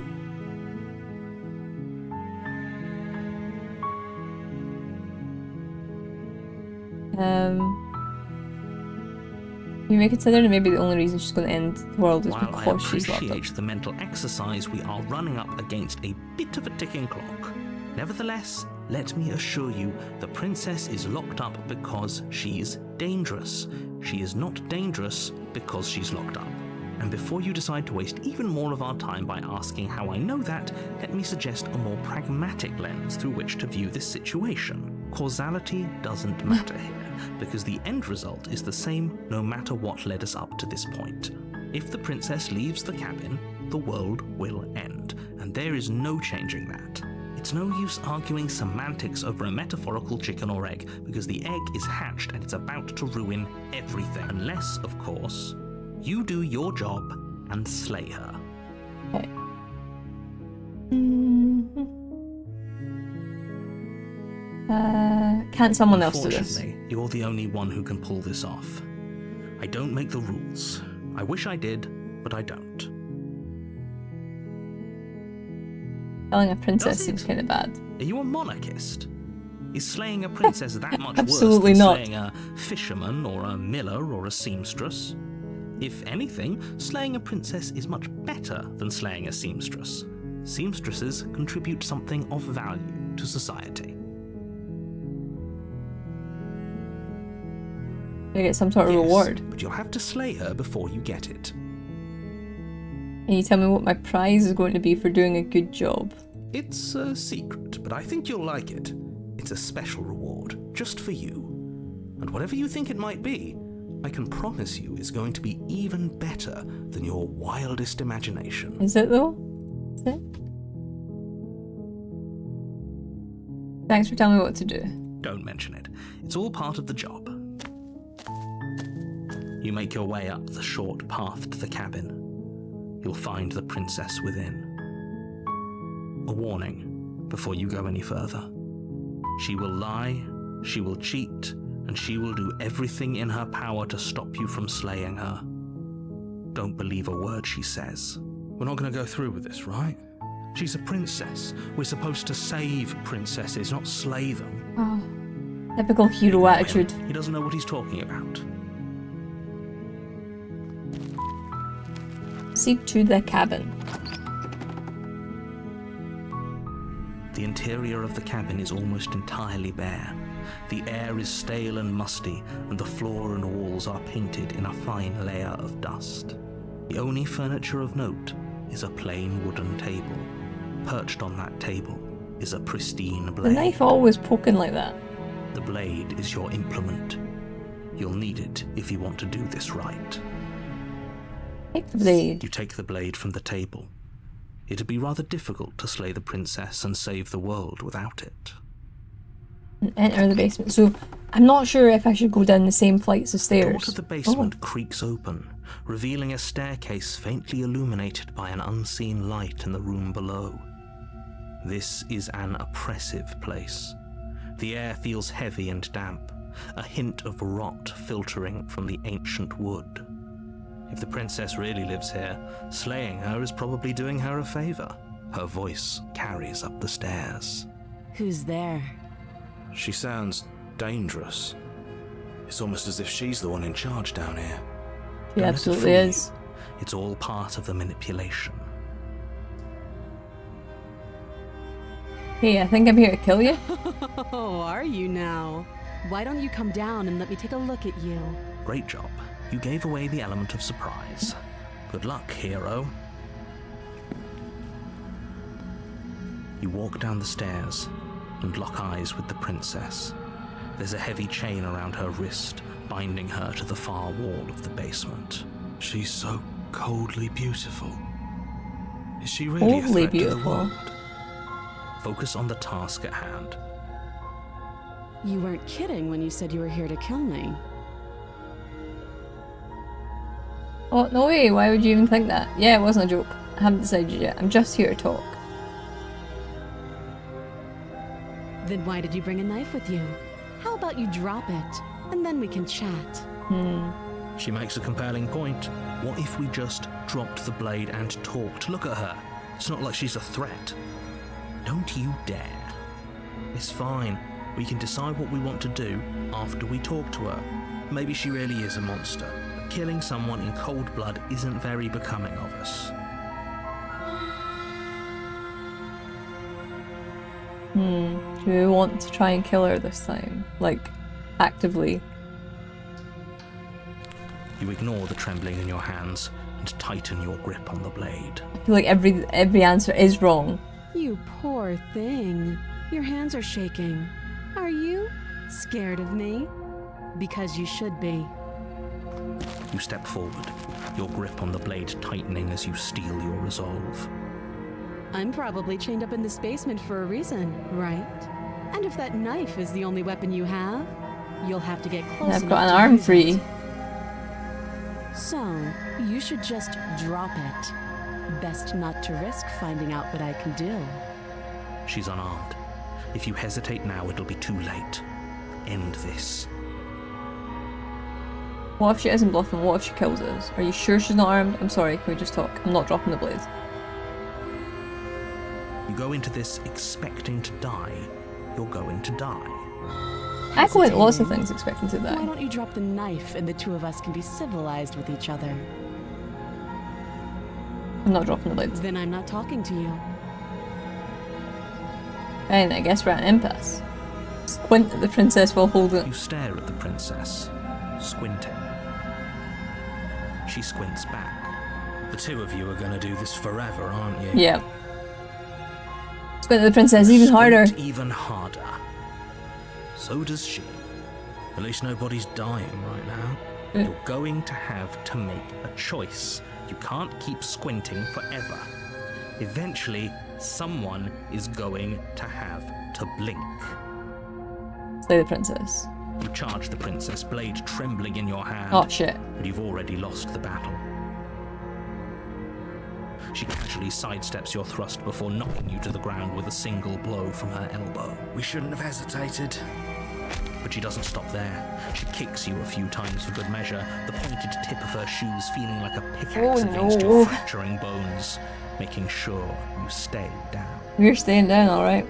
You may consider that maybe the only reason she's going to end the world is While I because she's locked up. appreciate the mental exercise, we are running up against a bit of a ticking clock. Nevertheless, let me assure you, the princess is locked up because she's dangerous. She is not dangerous because she's locked up. And before you decide to waste even more of our time by asking how I know that, let me suggest a more pragmatic lens through which to view this situation. Causality doesn't matter here, because the end result is the same no matter what led us up to this point. If the princess leaves the cabin, the world will end, and there is no changing that. It's no use arguing semantics over a metaphorical chicken or egg, because the egg is hatched and it's about to ruin everything. Unless, of course, you do your job and slay her. Okay. Can't someone else do this? Unfortunately, you're the only one who can pull this off. I don't make the rules. I wish I did, but I don't. Killing a princess Does it? seems kind of bad. Are you a monarchist? Is slaying a princess that much Absolutely worse than not. slaying a fisherman or a miller or a seamstress? If anything, slaying a princess is much better than slaying a seamstress. Seamstresses contribute something of value to society. You get some sort of Yes, reward. but you'll have to slay her before you get it. Can you tell me what my prize is going to be for doing a good job? It's a secret, but I think you'll like it. It's a special reward, just for you. And whatever you think it might be, I can promise you is going to be even better than your wildest imagination. Is it though? Is it? Thanks for telling me what to do. Don't mention it. It's all part of the job. You make your way up the short path to the cabin. You'll find the princess within. A warning before you go any further. She will lie, she will cheat, and she will do everything in her power to stop you from slaying her. Don't believe a word she says. We're not going to go through with this, right? She's a princess. We're supposed to save princesses, not slay them. Oh, typical hero attitude. He doesn't know what he's talking about. Proceed to the cabin. The interior of the cabin is almost entirely bare. The air is stale and musty, and the floor and walls are painted in a fine layer of dust. The only furniture of note is a plain wooden table. Perched on that table is a pristine The blade. knife always poking like that. The blade is your implement. You'll need it if you want to do this right. Take the blade. You take the blade from the table. It'd be rather difficult to slay the princess and save the world without it. And enter the basement. So I'm not sure if I should go down the same flights of The stairs. door to the basement creaks open, revealing a staircase faintly illuminated by an unseen light in the room below. This is an oppressive place. The air feels heavy and damp, a hint of rot filtering from the ancient wood. If the princess really lives here, slaying her is probably doing her a favor. Her voice carries up the stairs. Who's there? She sounds dangerous. It's almost as if she's the one in charge down here. She Don't let it absolutely fool you. is. It's all part of the manipulation. Hey, I think I'm here to kill you. Oh, are you now? Why don't you come down and let me take a look at you? Great job. You gave away the element of surprise. Good luck, hero. You walk down the stairs and lock eyes with the princess. There's a heavy chain around her wrist, binding her to the far wall of the basement. She's so coldly beautiful. Is she really a Coldly threat to the beautiful. world? Focus on the task at hand. You weren't kidding when you said you were here to kill me. Oh, no way, why would you even think that? Yeah, it wasn't a joke. I haven't decided yet. I'm just here to talk. Then why did you bring a knife with you? How about you drop it, and then we can chat? She makes a compelling point. What if we just dropped the blade and talked? Look at her. It's not like she's a threat. Don't you dare. It's fine. We can decide what we want to do after we talk to her. Maybe she really is a monster. Killing someone in cold blood isn't very becoming of us. Do we want to try and kill her this time? Like, actively? You ignore the trembling in your hands and tighten your grip on the blade. I feel like every answer is wrong. You poor thing. Your hands are shaking. Are you scared of me? Because you should be. You step forward, your grip on the blade tightening as you steel your resolve. I'm probably chained up in this basement for a reason, right? And if that knife is the only weapon you have, you'll have to get close I've enough got an to arm use free. it. So, you should just drop it. Best not to risk finding out what I can do. She's unarmed. If you hesitate now, it'll be too late. End this. What if she isn't bluffing? What if she kills us? Are you sure she's not armed? I'm sorry, can we just talk? I'm not dropping the blade. You go into this expecting to die, you're going to die. I go into lots of things expecting to Why die. don't you drop the knife and the two of us can be civilized with each other? I'm not dropping the blade. Then I'm not talking to you. And I guess we're at an impasse. Squint at the princess while holding You it. stare at the princess, squinting. She squints back. The two of you are gonna do this forever, aren't you? Yeah. Squint at the princess even harder. Squint even harder. So does she. At least nobody's dying right now. You're going to have to make a choice. You can't keep squinting forever. Eventually, someone is going to have to blink. Slay the princess. You charge the princess, blade trembling in your hand. Oh shit. But you've already lost the battle. She casually sidesteps your thrust before knocking you to the ground with a single blow from her elbow. We shouldn't have hesitated. But she doesn't stop there. She kicks you a few times for good measure, the pointed tip of her shoes feeling like a pickaxe Oh, against no. your fracturing bones, making sure you stay down. We're staying down, alright.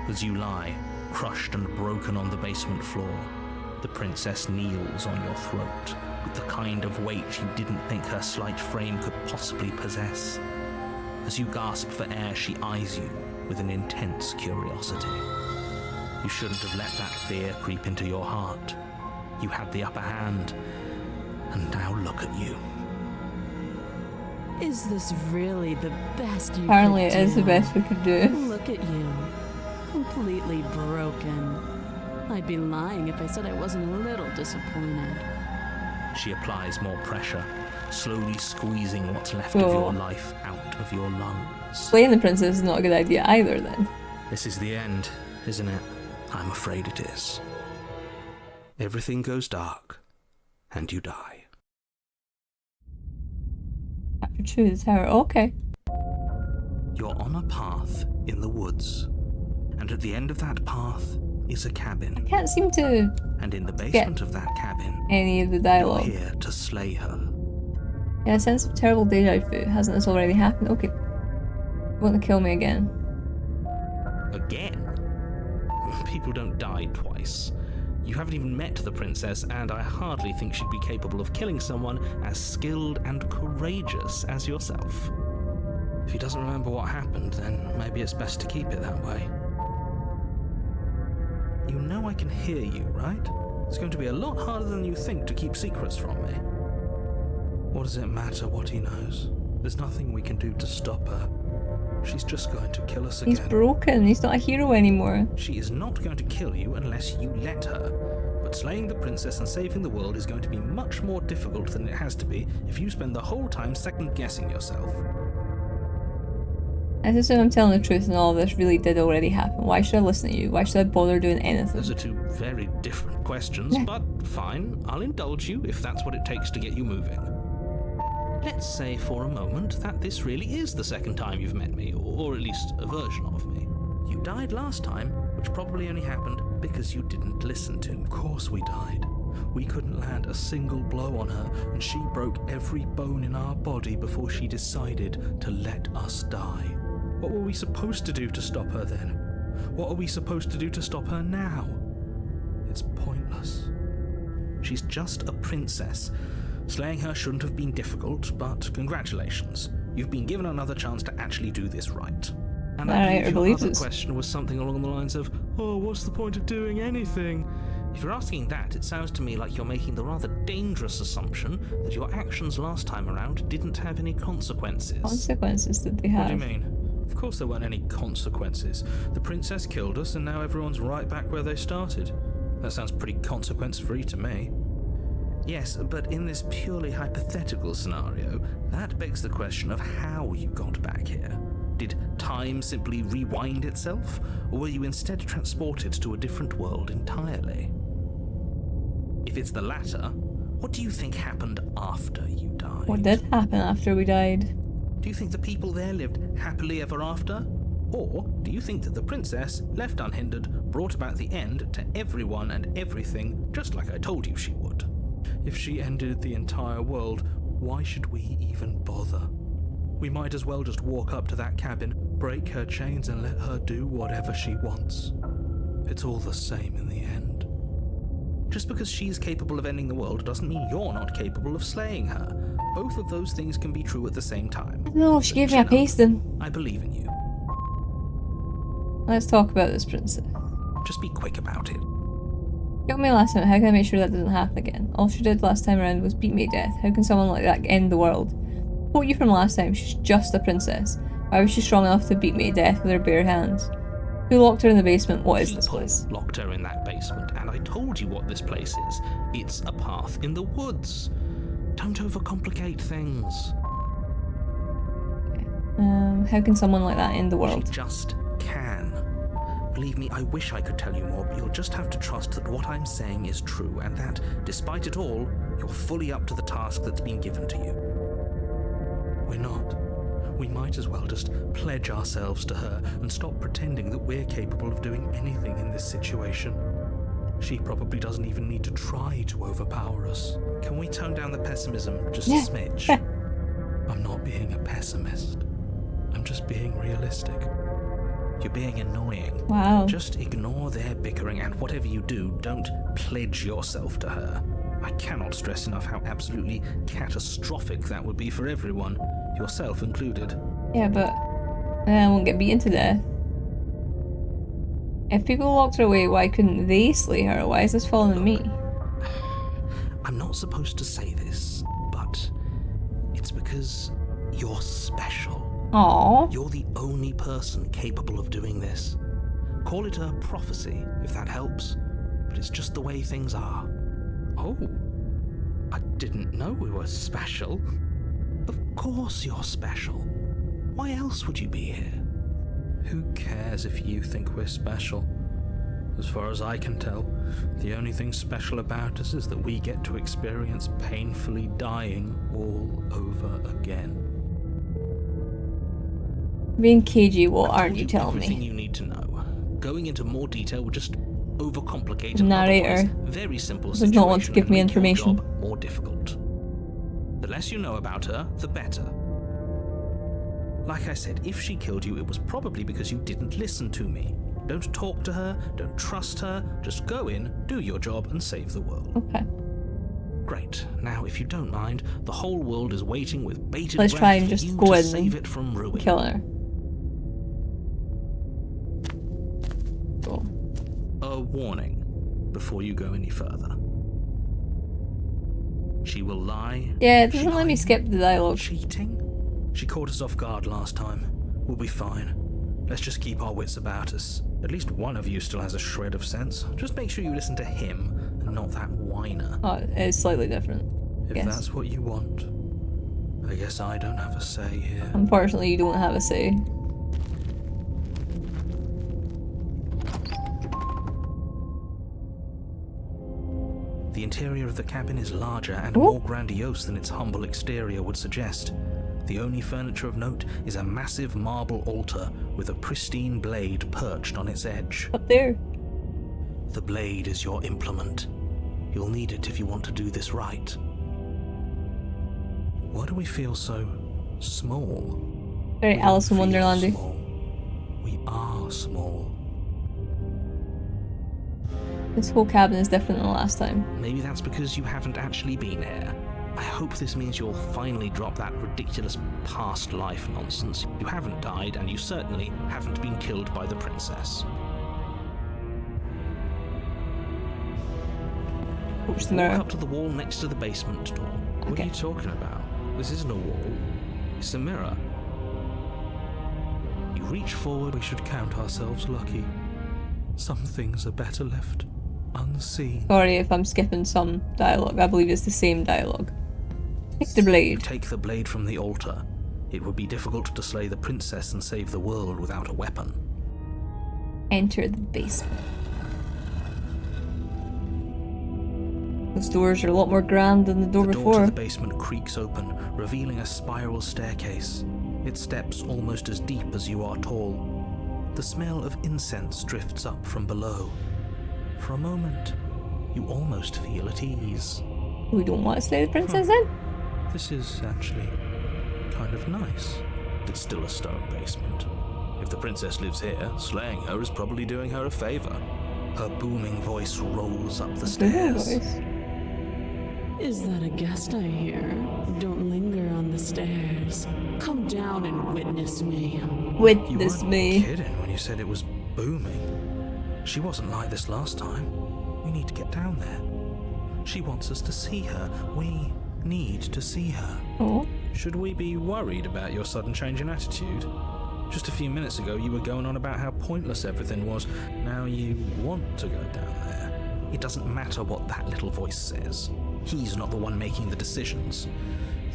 As you lie, crushed and broken on the basement floor, the princess kneels on your throat with the kind of weight you didn't think her slight frame could possibly possess. As you gasp for air, she eyes you with an intense curiosity. You shouldn't have let that fear creep into your heart. You had the upper hand, and now look at you. Is this really the best you Apparently could it is the do? best we could do. Look at you. Completely broken. I'd be lying if I said I wasn't a little disappointed. She applies more pressure, slowly squeezing what's left Oh. of your life out of your lungs. Slaying the princess is not a good idea either then. This is the end, isn't it? I'm afraid it is. Everything goes dark, and you die. Chapter 2, the tower. Okay. You're on a path in the woods, and at the end of that path is a I cabin. can't seem to And in the basement of that cabin, any of the you're dialogue. here to slay her. Yeah, a sense of terrible deja vu. Hasn't this already happened? Okay. You want to kill me again? Again? People don't die twice. You haven't even met the princess, and I hardly think she'd be capable of killing someone as skilled and courageous as yourself. If he doesn't remember what happened, then maybe it's best to keep it that way. You know I can hear you, right? It's going to be a lot harder than you think to keep secrets from me. What does it matter what he knows? There's nothing we can do to stop her. She's just going to kill us again. He's broken. He's not a hero anymore. She is not going to kill you unless you let her. But slaying the princess and saving the world is going to be much more difficult than it has to be if you spend the whole time second-guessing yourself. I assume I'm telling the truth and all of this really did already happen. Why should I listen to you? Why should I bother doing anything? Those are two very different questions, but fine, I'll indulge you if that's what it takes to get you moving. Let's say for a moment that this really is the second time you've met me, or at least a version of me. You died last time, which probably only happened because you didn't listen to me. Of course we died. We couldn't land a single blow on her, and she broke every bone in our body before she decided to let us die. What were we supposed to do to stop her then? What are we supposed to do to stop her now? It's pointless. She's just a princess. Slaying her shouldn't have been difficult, but congratulations. You've been given another chance to actually do this right. And I believe your other question was something along the lines of, oh, what's the point of doing anything? If you're asking that, it sounds to me like you're making the rather dangerous assumption that your actions last time around didn't have any consequences. Consequences did they have? What do you mean? Of course there weren't any consequences. The princess killed us and now everyone's right back where they started. That sounds pretty consequence-free to me. Yes, but in this purely hypothetical scenario, that begs the question of how you got back here. Did time simply rewind itself, or were you instead transported to a different world entirely? If it's the latter, what do you think happened after you died? What did happen after we died? Do you think the people there lived happily ever after? Or do you think that the princess, left unhindered, brought about the end to everyone and everything, just like I told you she would? If she ended the entire world, why should we even bother? We might as well just walk up to that cabin, break her chains and let her do whatever she wants. It's all the same in the end. Just because she's capable of ending the world doesn't mean you're not capable of slaying her. Both of those things can be true at the same time. No, she gave me a pasting. I believe in you. Let's talk about this princess. Just be quick about it. Killed me last time, how can I make sure that doesn't happen again? All she did last time around was beat me to death. How can someone like that end the world? Quote you from last time, she's just a princess. Why was she strong enough to beat me to death with her bare hands? Who locked her in the basement? What is this place? Locked her in that basement, and I told you what this place is. It's a path in the woods. Don't overcomplicate things. How can someone like that end the world? She just can. Believe me, I wish I could tell you more, but you'll just have to trust that what I'm saying is true, and that, despite it all, you're fully up to the task that's been given to you. We're not. We might as well just pledge ourselves to her and stop pretending that we're capable of doing anything in this situation. She probably doesn't even need to try to overpower us. Can we tone down the pessimism just a smidge? I'm not being a pessimist. I'm just being realistic. You're being annoying. Wow. Just ignore their bickering, and whatever you do, don't pledge yourself to her. I cannot stress enough how absolutely catastrophic that would be for everyone, yourself included. Yeah, but I won't get beaten to death. If people locked her away, why couldn't they slay her? Why is this falling on me? I'm not supposed to say this, but it's because you're special. Aww. You're the only person capable of doing this. Call it a prophecy, if that helps, but it's just the way things are. Oh, I didn't know we were special. Of course you're special. Why else would you be here? Who cares if you think we're special? As far as I can tell, the only thing special about us is that we get to experience painfully dying all over again. Being cagey, what aren't you telling everything me? you need to know. Going into more detail would just overcomplicate an Narrator otherwise very simple does situation not want to give and me make your information. job more difficult. The less you know about her, the better. Like I said, if she killed you, it was probably because you didn't listen to me. Don't talk to her, don't trust her, just go in, do your job, and save the world. Okay. Great. Now, if you don't mind, the whole world is waiting with bated Let's breath try and for just you go to in save and it from ruin. kill her. Cool. A warning before you go any further. She will lie. Yeah, it She doesn't let me lying? skip the dialogue. Cheating? She caught us off guard last time. We'll be fine. Let's just keep our wits about us. At least one of you still has a shred of sense. Just make sure you listen to him and not that whiner. Oh, it's slightly different. If Yes. that's what you want, I guess I don't have a say here. Unfortunately, you don't have a say. The interior of the cabin is larger and Ooh. more grandiose than its humble exterior would suggest. The only furniture of note is a massive marble altar with a pristine blade perched on its edge. Up there. The blade is your implement. You'll need it if you want to do this right. Why do we feel so small? Very We Alice in don't feel Wonderlandy. small. We are small. This whole cabin is different than the last time. Maybe that's because you haven't actually been here. I hope this means you'll finally drop that ridiculous past life nonsense. You haven't died, and you certainly haven't been killed by the princess. Approach the Walk mirror. up to the wall next to the basement door. What Okay. are you talking about? This isn't a wall. It's a mirror. You reach forward, we should count ourselves lucky. Some things are better left unseen. Sorry if I'm skipping some dialogue. I believe it's the same dialogue. Take the You blade. take the blade from the altar. It would be difficult to slay the princess and save the world without a weapon. Enter the basement. Those doors are a lot more grand than the door The door before. to the basement creaks open, revealing a spiral staircase. Its steps almost as deep as you are tall. The smell of incense drifts up from below. For a moment, you almost feel at ease. We don't want to slay the princess then? This is actually kind of nice. It's still a stone basement. If the princess lives here, slaying her is probably doing her a favor. Her booming voice rolls up the stairs. Voice. Is that a guest I hear? Don't linger on the stairs. Come down and witness me. You Witness weren't me. kidding when you said it was booming. She wasn't like this last time. We need to get down there. She wants us to see her. We need to see her. Oh, Should we be worried about your sudden change in attitude? Just a few minutes ago you were going on about how pointless everything was. Now you want to go down there. It doesn't matter what that little voice says. He's not the one making the decisions.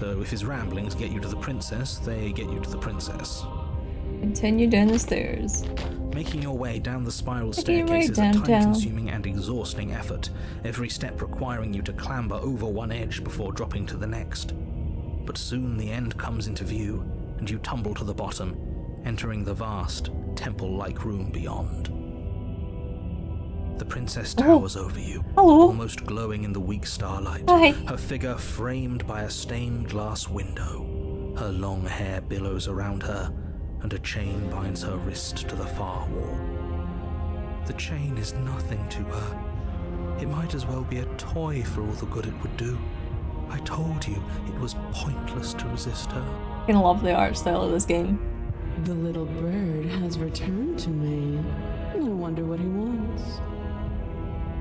Though if his ramblings get you to the princess, they get you to the princess. continue down the stairs. Making your way down the spiral Making your staircase way is a downtown. time-consuming and exhausting effort, every step requiring you to clamber over one edge before dropping to the next. But soon the end comes into view, and you tumble to the bottom, entering the vast, temple-like room beyond. The princess towers over you, Hello. almost glowing in the weak starlight, Hi. her figure framed by a stained glass window. Her long hair billows around her, and a chain binds her wrist to the far wall. The chain is nothing to her. It might as well be a toy for all the good it would do. I told you it was pointless to resist her. I love the art style of this game. The little bird has returned to me. I wonder what he wants.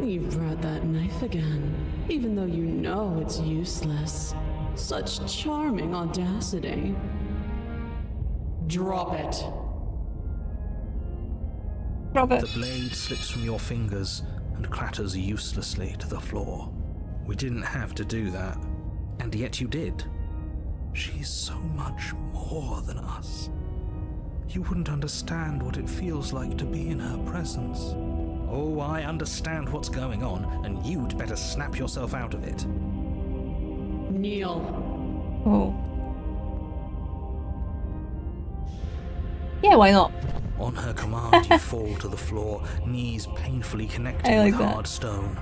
You brought that knife again, even though you know it's useless. Such charming audacity. Drop it. Drop it. The blade slips from your fingers and clatters uselessly to the floor. We didn't have to do that. And yet you did. She's so much more than us. You wouldn't understand what it feels like to be in her presence. Oh, I understand what's going on, and you'd better snap yourself out of it. Kneel. Oh. Yeah, why not? On her command, you fall to the floor, knees painfully connecting I like with that. hard stone.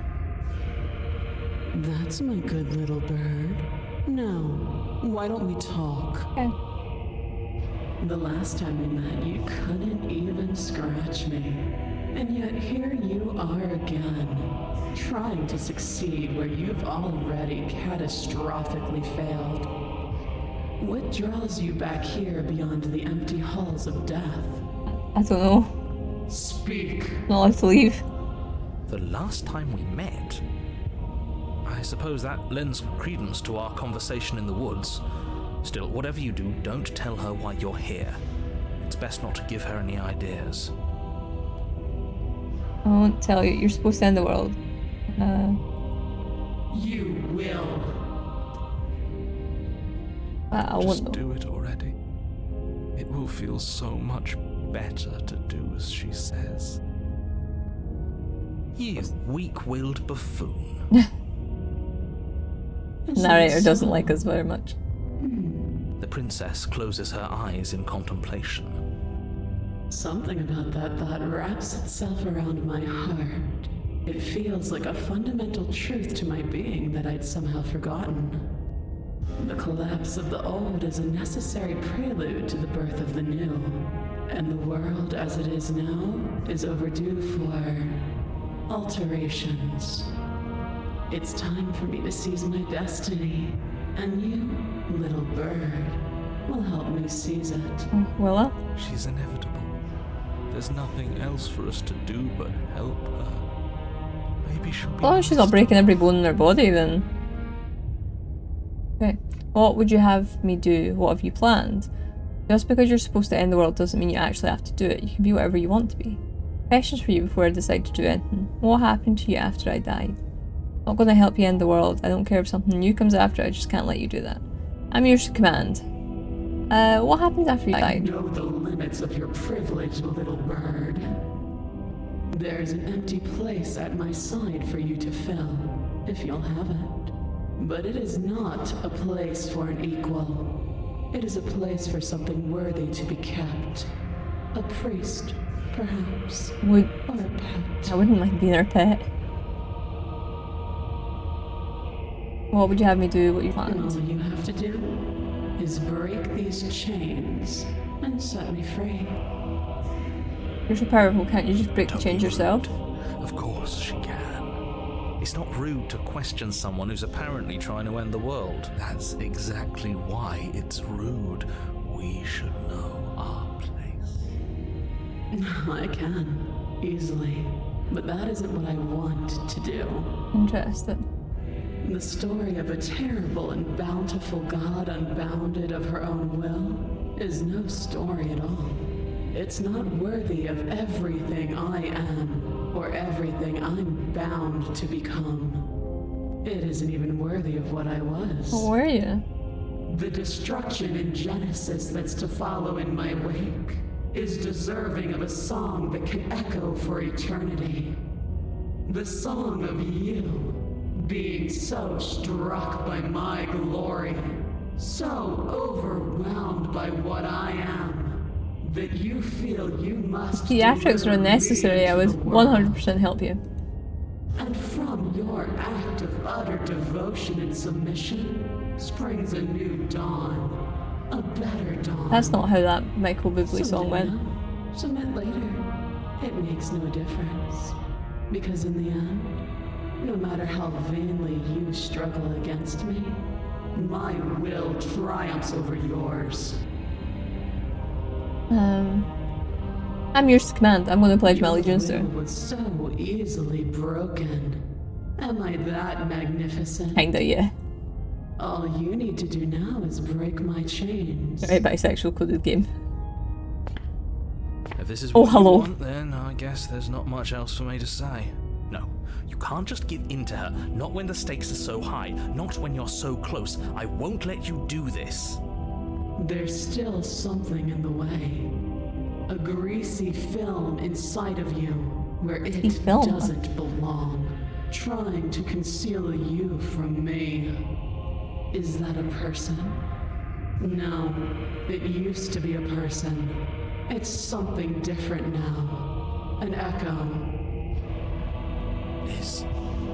That's my good little bird. Now, why don't we talk? Okay. The last time we met, you couldn't even scratch me. And yet here you are again, trying to succeed where you've already catastrophically failed. What draws you back here beyond the empty halls of death? I don't know. Speak. Not allowed to leave. The last time we met, I suppose that lends credence to our conversation in the woods. Still, whatever you do, don't tell her why you're here. It's best not to give her any ideas. I won't tell you. You're supposed to end the world. You will. I won't Just though. do it already. It will feel so much better to do as she says. You weak-willed buffoon. Narrator doesn't like us very much. The princess closes her eyes in contemplation. Something about that thought wraps itself around my heart. It feels like a fundamental truth to my being that I'd somehow forgotten. The collapse of the old is a necessary prelude to the birth of the new, and the world as it is now is overdue for alterations. It's time for me to seize my destiny, and you, little bird, will help me seize it. Will I? She's inevitable. There's nothing else for us to do but help her. Maybe she'll be. As long as she's not breaking every bone in her body, then. Okay. What would you have me do? What have you planned? Just because you're supposed to end the world doesn't mean you actually have to do it. You can be whatever you want to be. Questions for you before I decide to do anything. What happened to you after I died? I'm not going to help you end the world. I don't care if something new comes after. I just can't let you do that. I'm yours to command. What happens after you I died? know the limits of your privilege, little bird. There's an empty place at my side for you to fill, if you'll have it. But it is not a place for an equal. It is a place for something worthy to be kept. A priest, perhaps, or a pet. I wouldn't mind being her pet. What would you have me do? What you And all planned? you have to do is break these chains and set me free. You're so powerful, can't you just break the Don't chains be yourself? rude. Of course she can. It's not rude to question someone who's apparently trying to end the world. That's exactly why it's rude. We should know our place. I can, easily. But that isn't what I want to do. Interesting. The story of a terrible and bountiful god unbounded of her own will is no story at all. It's not worthy of everything I am, or everything I'm bound to become. It isn't even worthy of what I was. What were you? The destruction in Genesis that's to follow in my wake is deserving of a song that can echo for eternity. The song of you, being so struck by my glory, so overwhelmed by what I am, that you feel you must Theatrics are deliver me unnecessary. I into would the world. 100% help you. And from your act of utter devotion and submission springs a new dawn, a better dawn. That's not how that Michael Bublé song Submit went. now, submit later. It makes no difference. Because in the end, no matter how vainly you struggle against me, My will triumphs over yours. I'm yours to command. I'm going to pledge my allegiance to your her. will was so easily broken. Am I that magnificent? Kinda, yeah. All you need to do now is break my chains. Very bisexual coded game. If this is Oh, what hello. you want, then I guess there's not much else for me to say. No, you can't just give in to her. Not when the stakes are so high. Not when you're so close. I won't let you do this. There's still something in the way. A greasy film inside of you where it Greasy film? doesn't belong. Trying to conceal you from me. Is that a person? No, it used to be a person. It's something different now. An echo.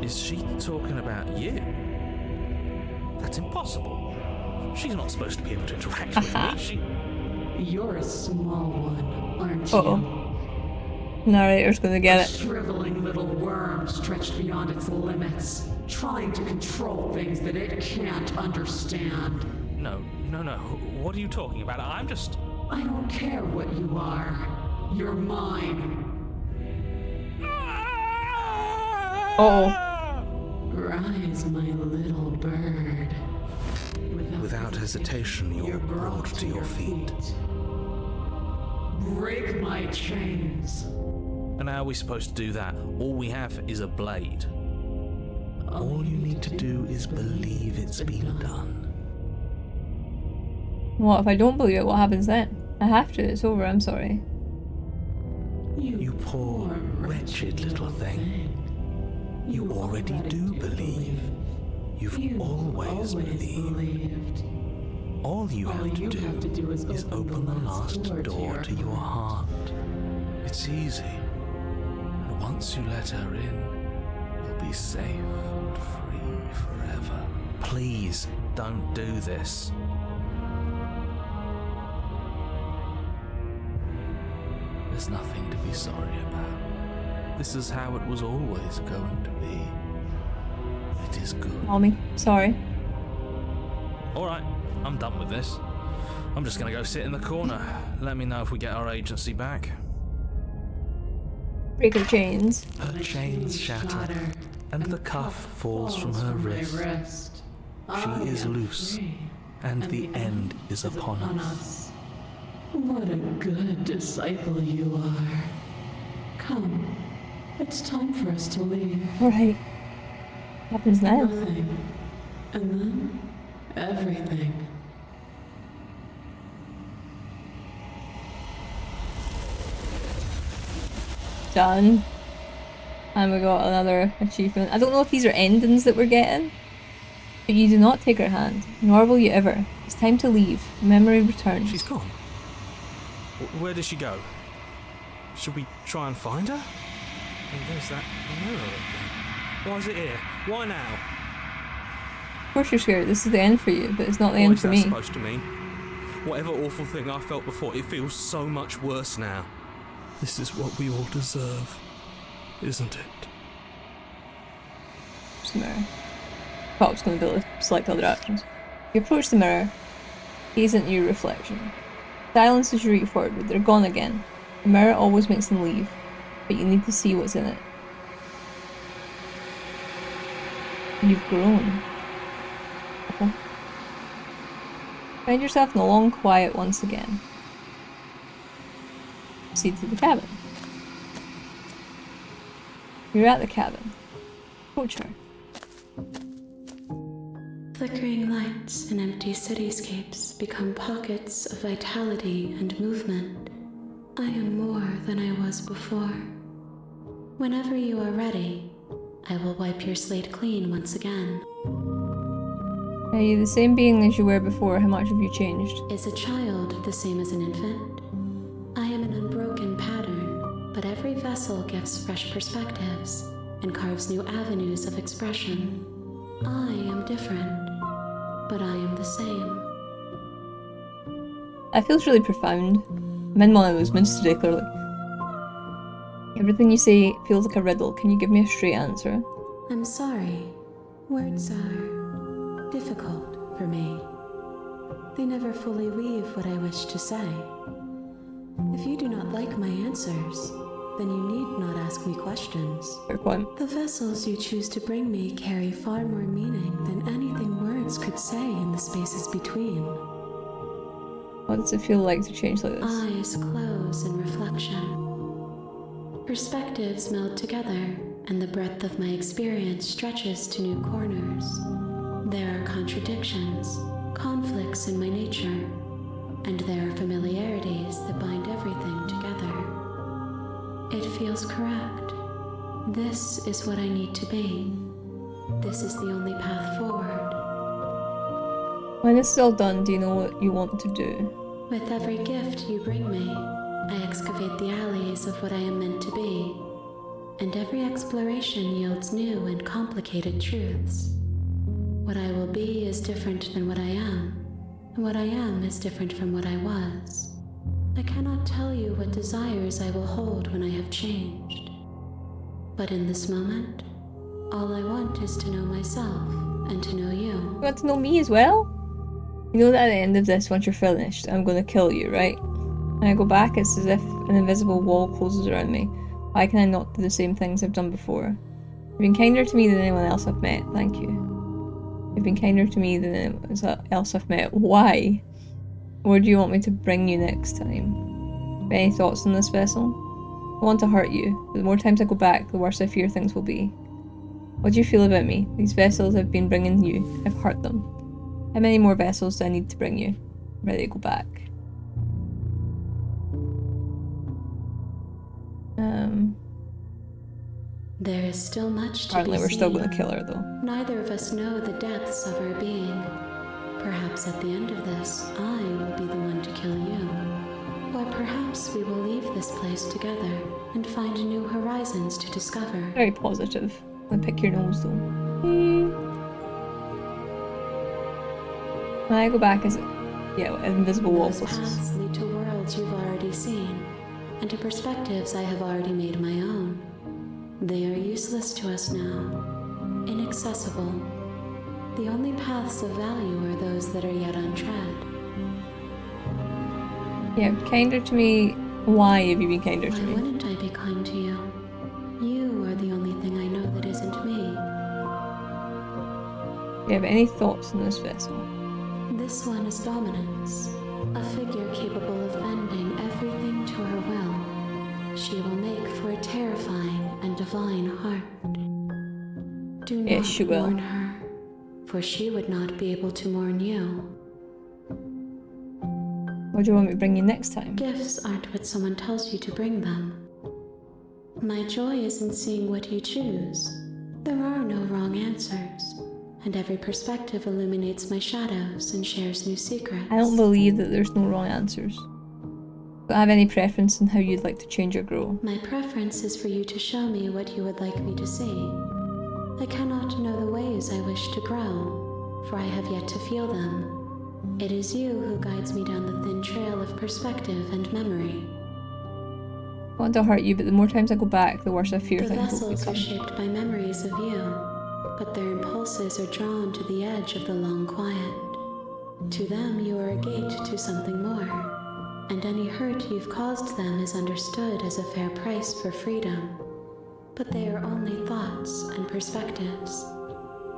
Is she talking about you? That's impossible. She's not supposed to be able to interact with me. You're a small one, aren't Uh-oh. you? Narrator's going to get A it. shriveling little worm stretched beyond its limits, trying to control things that it can't understand. No. What are you talking about? I'm just... I don't care what you are. You're mine. Uh-oh. Rise, my hesitation, you're brought to your feet. Break my chains. And how are we supposed to do that? All we have is a blade. All you need to do is believe it's been done. What if I don't believe it? What happens then? I have to. It's over. I'm sorry. You poor, wretched little thing. You already do believe. You've always believed. All you have to do is open the last door to your heart. It's easy. And once you let her in, you'll be safe and free forever. Please don't do this. There's nothing to be sorry about. This is how it was always going to be. It is good. Mommy, sorry. Alright, I'm done with this. I'm just gonna go sit in the corner. Let me know if we get our agency back. Break her chains. Her chains shatter, and the cuff falls from her wrist. She is loose, and the end is upon us. What a good disciple you are. Come, it's time for us to leave. Alright. What happens now? Nothing. And then, everything. Done. And we got another achievement. I don't know if these are endings that we're getting, but you do not take her hand, nor will you ever. It's time to leave. Memory returns. She's gone. Where did she go? Should we try and find her? And there's that mirror again. Why is it here? Why now? Of course you're scared. This is the end for you, but it's not the end for me. What is that supposed to mean? Whatever awful thing I felt before, it feels so much worse now. This is what we all deserve, isn't it? It's the mirror. Pop's going to be able to select other actions. You approach the mirror, gaze into your reflection. Silence as you reach forward, but they're gone again. The mirror always makes them leave, but you need to see what's in it. You've grown. Okay. Find yourself in a long quiet once again. Proceed to the cabin. You're at the cabin. Approach her. Flickering lights and empty cityscapes become pockets of vitality and movement. I am more than I was before. Whenever you are ready, I will wipe your slate clean once again. Are you the same being as you were before? How much have you changed? Is a child the same as an infant? I am an unbroken pattern, but every vessel gives fresh perspectives and carves new avenues of expression. I am different, but I am the same. That feels really profound. I'm in one of those moods today, clearly. Everything you say feels like a riddle. Can you give me a straight answer? I'm sorry. Words are difficult for me. They never fully weave what I wish to say. If you do not like my answers, then you need not ask me questions. Fair point. The vessels you choose to bring me carry far more meaning than anything words could say in the spaces between. What does it feel like to change like this? Eyes close in reflection. Perspectives meld together, and the breadth of my experience stretches to new corners. There are contradictions, conflicts in my nature, and there are familiarities that bind everything together. It feels correct. This is what I need to be. This is the only path forward. When this is all done, do you know what you want to do? With every gift you bring me, I excavate the alleys of what I am meant to be, and every exploration yields new and complicated truths. What I will be is different than what I am, and what I am is different from what I was. I cannot tell you what desires I will hold when I have changed. But in this moment, all I want is to know myself and to know you. You want to know me as well? You know that at the end of this, once you're finished, I'm going to kill you, right? When I go back, it's as if an invisible wall closes around me. Why can I not do the same things I've done before? You've been kinder to me than anyone else I've met, thank you. You've been kinder to me than anyone else I've met. Why? Where do you want me to bring you next time? Any thoughts on this vessel? I want to hurt you, but the more times I go back, the worse I fear things will be. What do you feel about me? These vessels I've been bringing you, I've hurt them. How many more vessels do I need to bring you? I'm ready to go back. There is still much to be Apparently we're seen. still going to kill her though. Neither of us know the depths of our being. Perhaps at the end of this, I will be the one to kill you. Or perhaps we will leave this place together and find new horizons to discover. Very positive. I'm gonna pick your nose though. When I go back, is it? Yeah, invisible wall Those paths lead to worlds you've already seen, and to perspectives I have already made my own. They are useless to us now, inaccessible. The only paths of value are those that are yet untread. Yeah, kinder to me. Why have you been kinder Why to me? wouldn't I be kind to you? You are the only thing I know that isn't me. Do you have any thoughts on this vessel? This one is dominance, a figure capable of bending everything to her will. She will make for a terrifying and divine heart. Do not Yes, she will. mourn her, for she would not be able to mourn you. What do you want me to bring you next time? Gifts aren't what someone tells you to bring them. My joy is in seeing what you choose. There are no wrong answers, and every perspective illuminates my shadows and shares new secrets. I don't believe that there's no wrong answers. Do I have any preference in how you'd like to change or grow? My preference is for you to show me what you would like me to see. I cannot know the ways I wish to grow, for I have yet to feel them. It is you who guides me down the thin trail of perspective and memory. I want to hurt you, but the more times I go back, the worse I fear The things will vessels are become. shaped by memories of you, but their impulses are drawn to the edge of the long quiet. To them, you are a gate to something more, and any hurt you've caused them is understood as a fair price for freedom. But they are only thoughts and perspectives.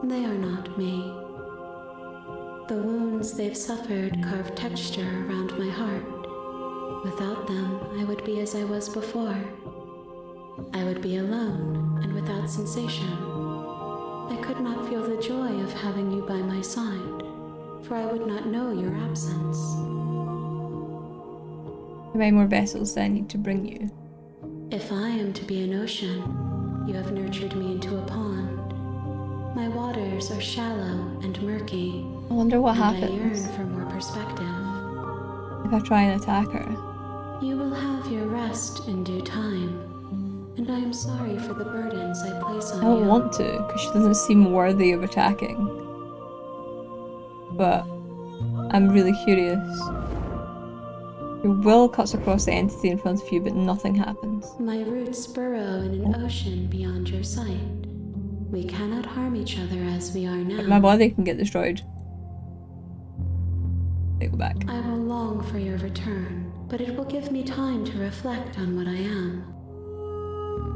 They are not me. The wounds they've suffered carve texture around my heart. Without them, I would be as I was before. I would be alone and without sensation. I could not feel the joy of having you by my side, for I would not know your absence. How many more vessels do I need to bring you? If I am to be an ocean, you have nurtured me into a pond. My waters are shallow and murky, I wonder what and I happens yearn for more perspective. if I try and attack her. You will have your rest in due time, and I am sorry for the burdens I place on I don't you. want to, because she doesn't seem worthy of attacking. But I'm really curious. Your will cuts across the entity in front of you, but nothing happens. My roots burrow in an ocean beyond your sight. We cannot harm each other as we are now. My body can get destroyed. I go back. I will long for your return, but it will give me time to reflect on what I am.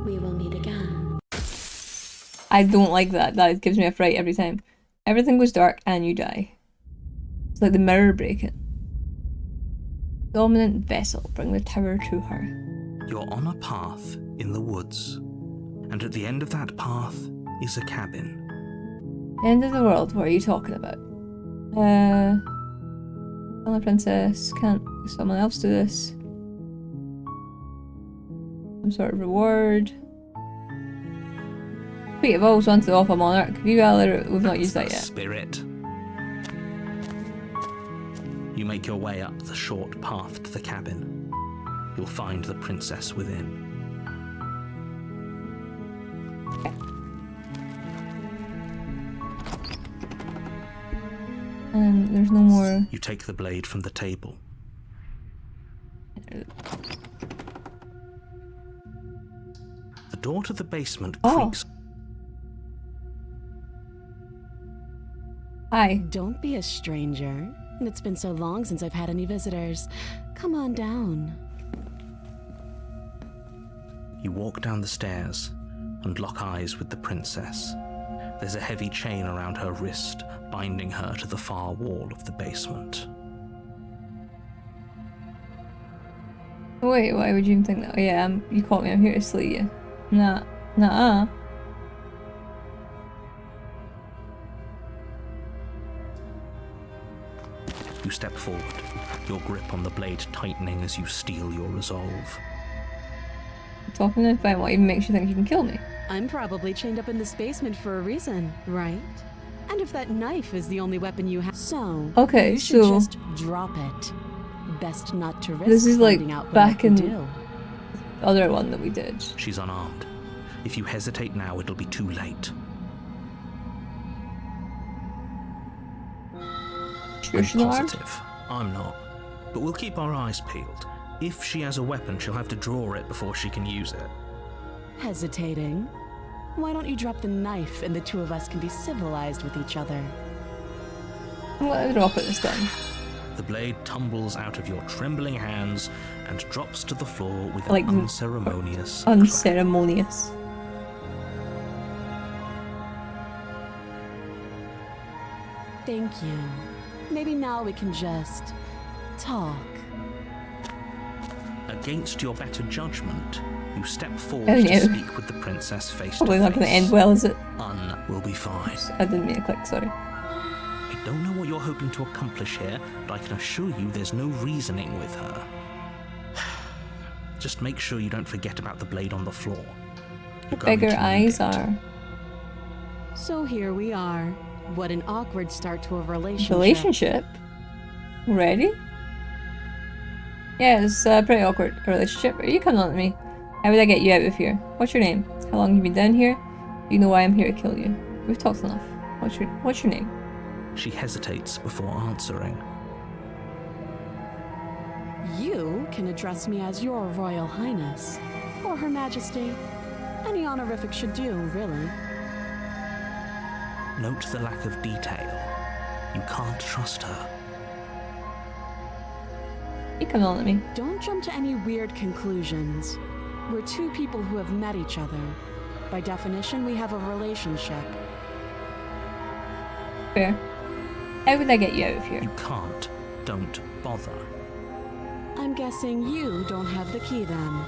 We will meet again. I don't like that. That gives me a fright every time. Everything goes dark and you die. It's like the mirror breaking. Dominant vessel, bring the tower to her. You're on a path in the woods, and at the end of that path is a cabin. End of the world, what are you talking about? I'm a princess, can't someone else do this? Some sort of reward. Wait, I've always wanted to offer monarch. We've not used that The yet. Spirit. You make your way up the short path to the cabin. You'll find the princess within. And there's no more. You take the blade from the table. The door to the basement creaks. Hi. Don't be a stranger. It's been so long since I've had any visitors. Come on down. You walk down the stairs and lock eyes with the princess. There's a heavy chain around her wrist, binding her to the far wall of the basement. Wait, why would you even think that? Oh yeah, you caught me, I'm here to slay you. Nah. You step forward, your grip on the blade tightening as you steel your resolve. Talking to find what even makes you think you can kill me? I'm probably chained up in this basement for a reason, right? And if that knife is the only weapon you have, so Okay, you should so just drop it. Best not to risk this is like finding out what back I in can do. the other one that we did. She's unarmed. If you hesitate now, it'll be too late. Sure I'm she's not armed? positive. I'm not. But we'll keep our eyes peeled. If she has a weapon, she'll have to draw it before she can use it. Hesitating? Why don't you drop the knife and the two of us can be civilized with each other? I'm gonna drop it this time. The blade tumbles out of your trembling hands and drops to the floor with Like an unceremonious unceremonious. Thank you. Maybe now we can just talk. Against your better judgment, you step forward Oh, no. to speak with the princess face Probably to not gonna face. end well, is it? Will be fine. I didn't mean to click, sorry. I don't know what you're hoping to accomplish here, but I can assure you there's no reasoning with her. Just make sure you don't forget about the blade on the floor. You're going Bigger to need eyes it. are. So here we are. What an awkward start to a relationship. Relationship? Ready? Yeah, it's pretty awkward, a relationship. Are you coming on to me? How would I get you out of here? What's your name? How long have you been down here? You know why I'm here to kill you. We've talked enough. What's your name? She hesitates before answering. You can address me as Your Royal Highness, or Her Majesty. Any honorific should do, really. Note the lack of detail. You can't trust her. You coming on to me? Don't jump to any weird conclusions. We're two people who have met each other. By definition, we have a relationship. Fair. How would I get you out of here? You can't. Don't bother. I'm guessing you don't have the key then.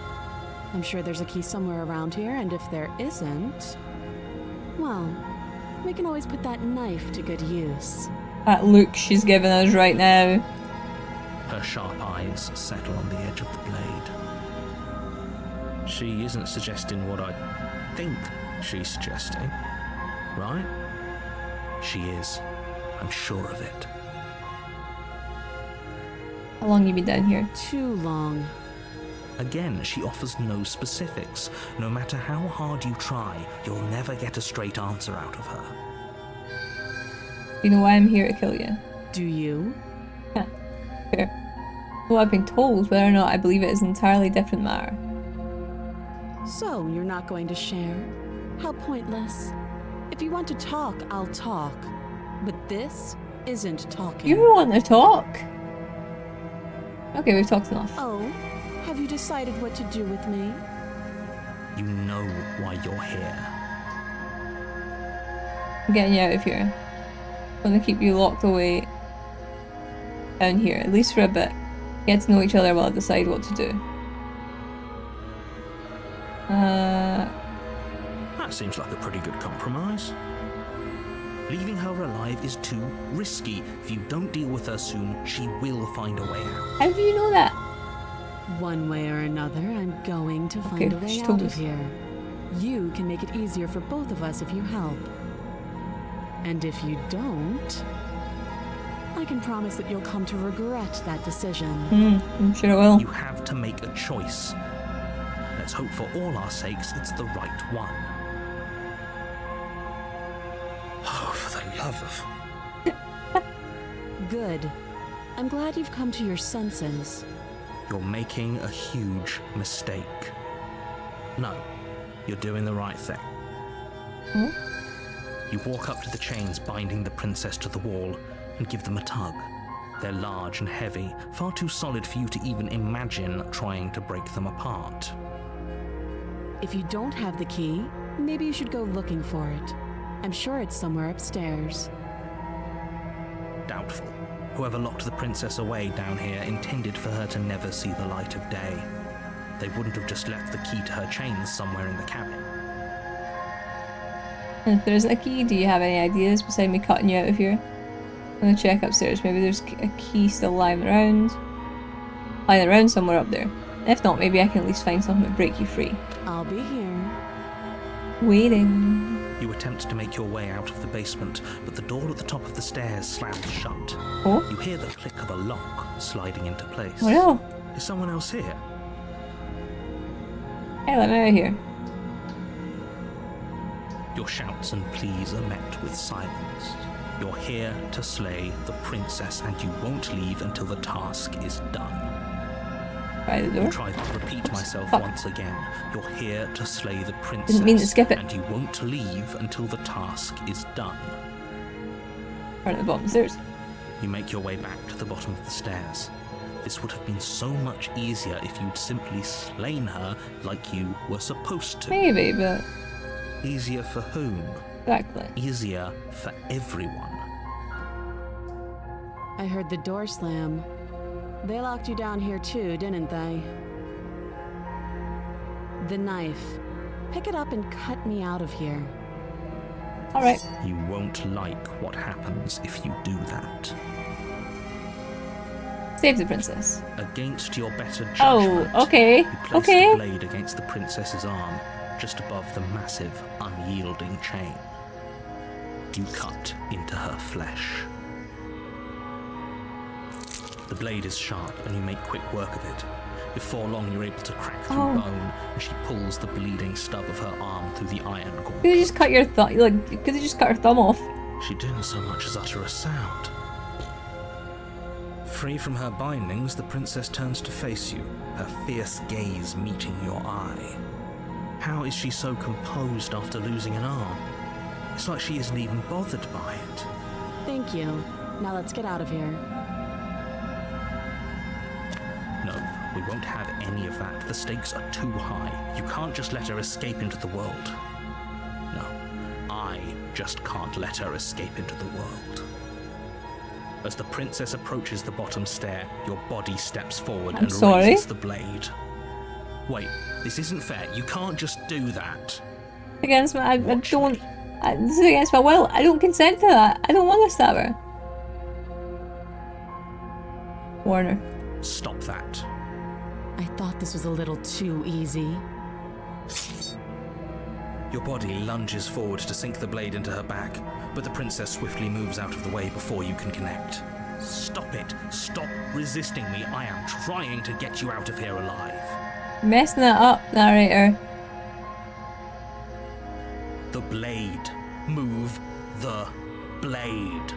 I'm sure there's a key somewhere around here, and if there isn't, well, we can always put that knife to good use. That look she's giving us right now. Her sharp eyes settle on the edge of the blade. She isn't suggesting what I think she's suggesting, right? She is. I'm sure of it. How long you been down here? Too long. Again, she offers no specifics. No matter how hard you try, you'll never get a straight answer out of her. You know why I'm here to kill you? Do you? Yeah. Fair. Well, I've been told, whether or not I believe it is an entirely different matter. So, you're not going to share? How pointless. If you want to talk, I'll talk. But this isn't talking. You want to talk? Okay, we've talked enough. Oh, have you decided what to do with me? You know why you're here. I'm getting you out of here. I'm gonna keep you locked away down here, at least for a bit. Get to know each other while I decide what to do. That seems like a pretty good compromise. Leaving her alive is too risky. If you don't deal with her soon, she will find a way out. How do you know that? One way or another, I'm going to find Okay, a way she out told of us. here. You can make it easier for both of us if you help. And if you don't, I can promise that you'll come to regret that decision. I'm sure I will. You have to make a choice. Let's hope for all our sakes it's the right one. Oh, for the love of... Good. I'm glad you've come to your senses. You're making a huge mistake. No, you're doing the right thing. Hmm? You walk up to the chains binding the princess to the wall and give them a tug. They're large and heavy, far too solid for you to even imagine trying to break them apart. If you don't have the key, maybe you should go looking for it. I'm sure it's somewhere upstairs. Doubtful. Whoever locked the princess away down here intended for her to never see the light of day. They wouldn't have just left the key to her chains somewhere in the cabin. And if there isn't a key, do you have any ideas beside me cutting you out of here? I'm gonna check upstairs. Maybe there's a key still lying around somewhere up there. If not, maybe I can at least find something to break you free. I'll be here. Waiting. You attempt to make your way out of the basement, but the door at the top of the stairs slams shut. Oh? You hear the click of a lock sliding into place. Oh no! Is someone else here? Hey, let me out of here. Your shouts and pleas are met with silence. You're here to slay the princess, and you won't leave until the task is done. By the door. I'll try to repeat myself Fuck. once again. You're here to slay the princess. Didn't mean to skip it. And you won't leave until the task is done. Right at the bottom of the stairs. You make your way back to the bottom of the stairs. This would have been so much easier if you'd simply slain her like you were supposed to. Maybe, but Easier for whom? exactly. Easier for everyone. I heard the door slam. They locked you down here too, didn't they? The knife. Pick it up and cut me out of here. Alright. You won't like what happens if you do that. Save the princess. Against your better Oh, judgment, okay. you place Okay. the blade against the princess's arm, just above the massive, unyielding chain. You cut into her flesh. The blade is sharp, and you make quick work of it. Before long, you're able to crack through Oh. bone, and she pulls the bleeding stub of her arm through the iron gauntlet. Could you just cut your thumb? Like, could you just cut her thumb off? She didn't so much as utter a sound. Free from her bindings, the princess turns to face you, her fierce gaze meeting your eye. How is she so composed after losing an arm? It's like she isn't even bothered by it. Thank you. Now let's get out of here. No, we won't have any of that. The stakes are too high. You can't just let her escape into the world. No, I just can't let her escape into the world. As the princess approaches the bottom stair, your body steps forward I'm and sorry? raises the blade. Wait, this isn't fair. You can't just do that. Against my, I Watch don't. me. This is against my will. I don't consent to that. I don't want to stab her. Warner. Stop that. I thought this was a little too easy. Your body lunges forward to sink the blade into her back, but the princess swiftly moves out of the way before you can connect. Stop it. Stop resisting me. I am trying to get you out of here alive. Messing that up, narrator. The blade. Move the blade.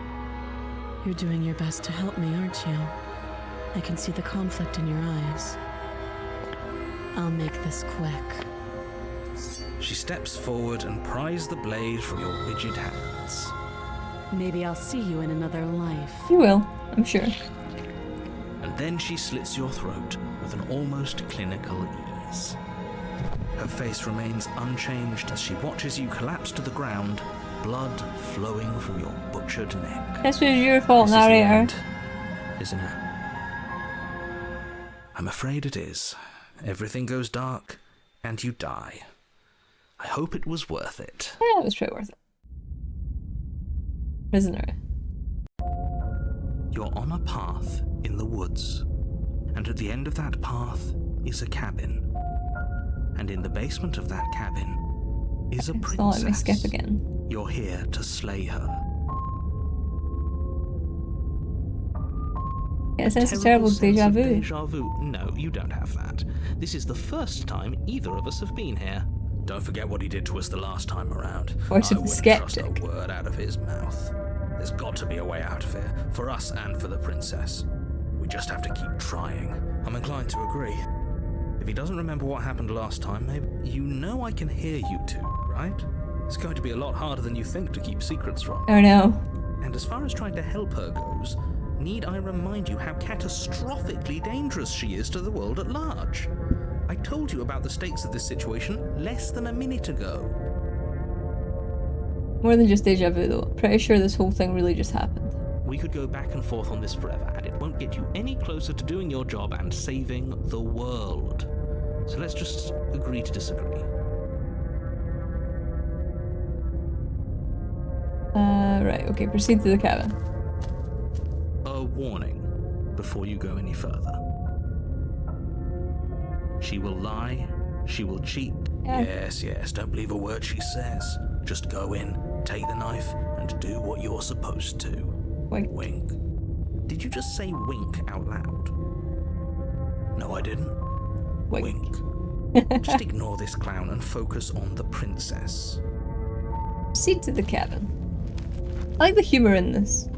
You're doing your best to help me, aren't you? I can see the conflict in your eyes. I'll make this quick. She steps forward and pries the blade from your rigid hands. Maybe I'll see you in another life. You will, I'm sure. And then she slits your throat with an almost clinical ease. Her face remains unchanged as she watches you collapse to the ground, blood flowing from your butchered neck. This was your fault, This is the narrator. end, isn't it? I'm afraid it is. Everything goes dark, and you die. I hope it was worth it. Yeah, it was pretty worth it. Prisoner. You're on a path in the woods, and at the end of that path is a cabin. And in the basement of that cabin is a It's not let me princess. skip again. You're here to slay her. Yeah, it says it's terrible sense deja of vu. Deja vu. No, you don't have that. This is the first time either of us have been here. Don't forget what he did to us the last time around. Voice I of the wouldn't skeptic. trust a word out of his mouth. There's got to be a way out of here, for us and for the princess. We just have to keep trying. I'm inclined to agree. If he doesn't remember what happened last time, maybe you know I can hear you two, right? It's going to be a lot harder than you think to keep secrets from. Oh no. And as far as trying to help her goes, need I remind you how catastrophically dangerous she is to the world at large? I told you about the stakes of this situation less than a minute ago. More than just deja vu though. Pretty sure this whole thing really just happened. We could go back and forth on this forever, and it won't get you any closer to doing your job and saving the world. So let's just agree to disagree. Right, okay, proceed to the cabin. A warning before you go any further. She will lie, she will cheat. Yeah. Yes, don't believe a word she says. Just go in, take the knife, and do what you're supposed to. Wink. Wink. Did you just say wink out loud? No, I didn't. Wink. Just ignore this clown and focus on the princess. Proceed to the cabin. I like the humour in this.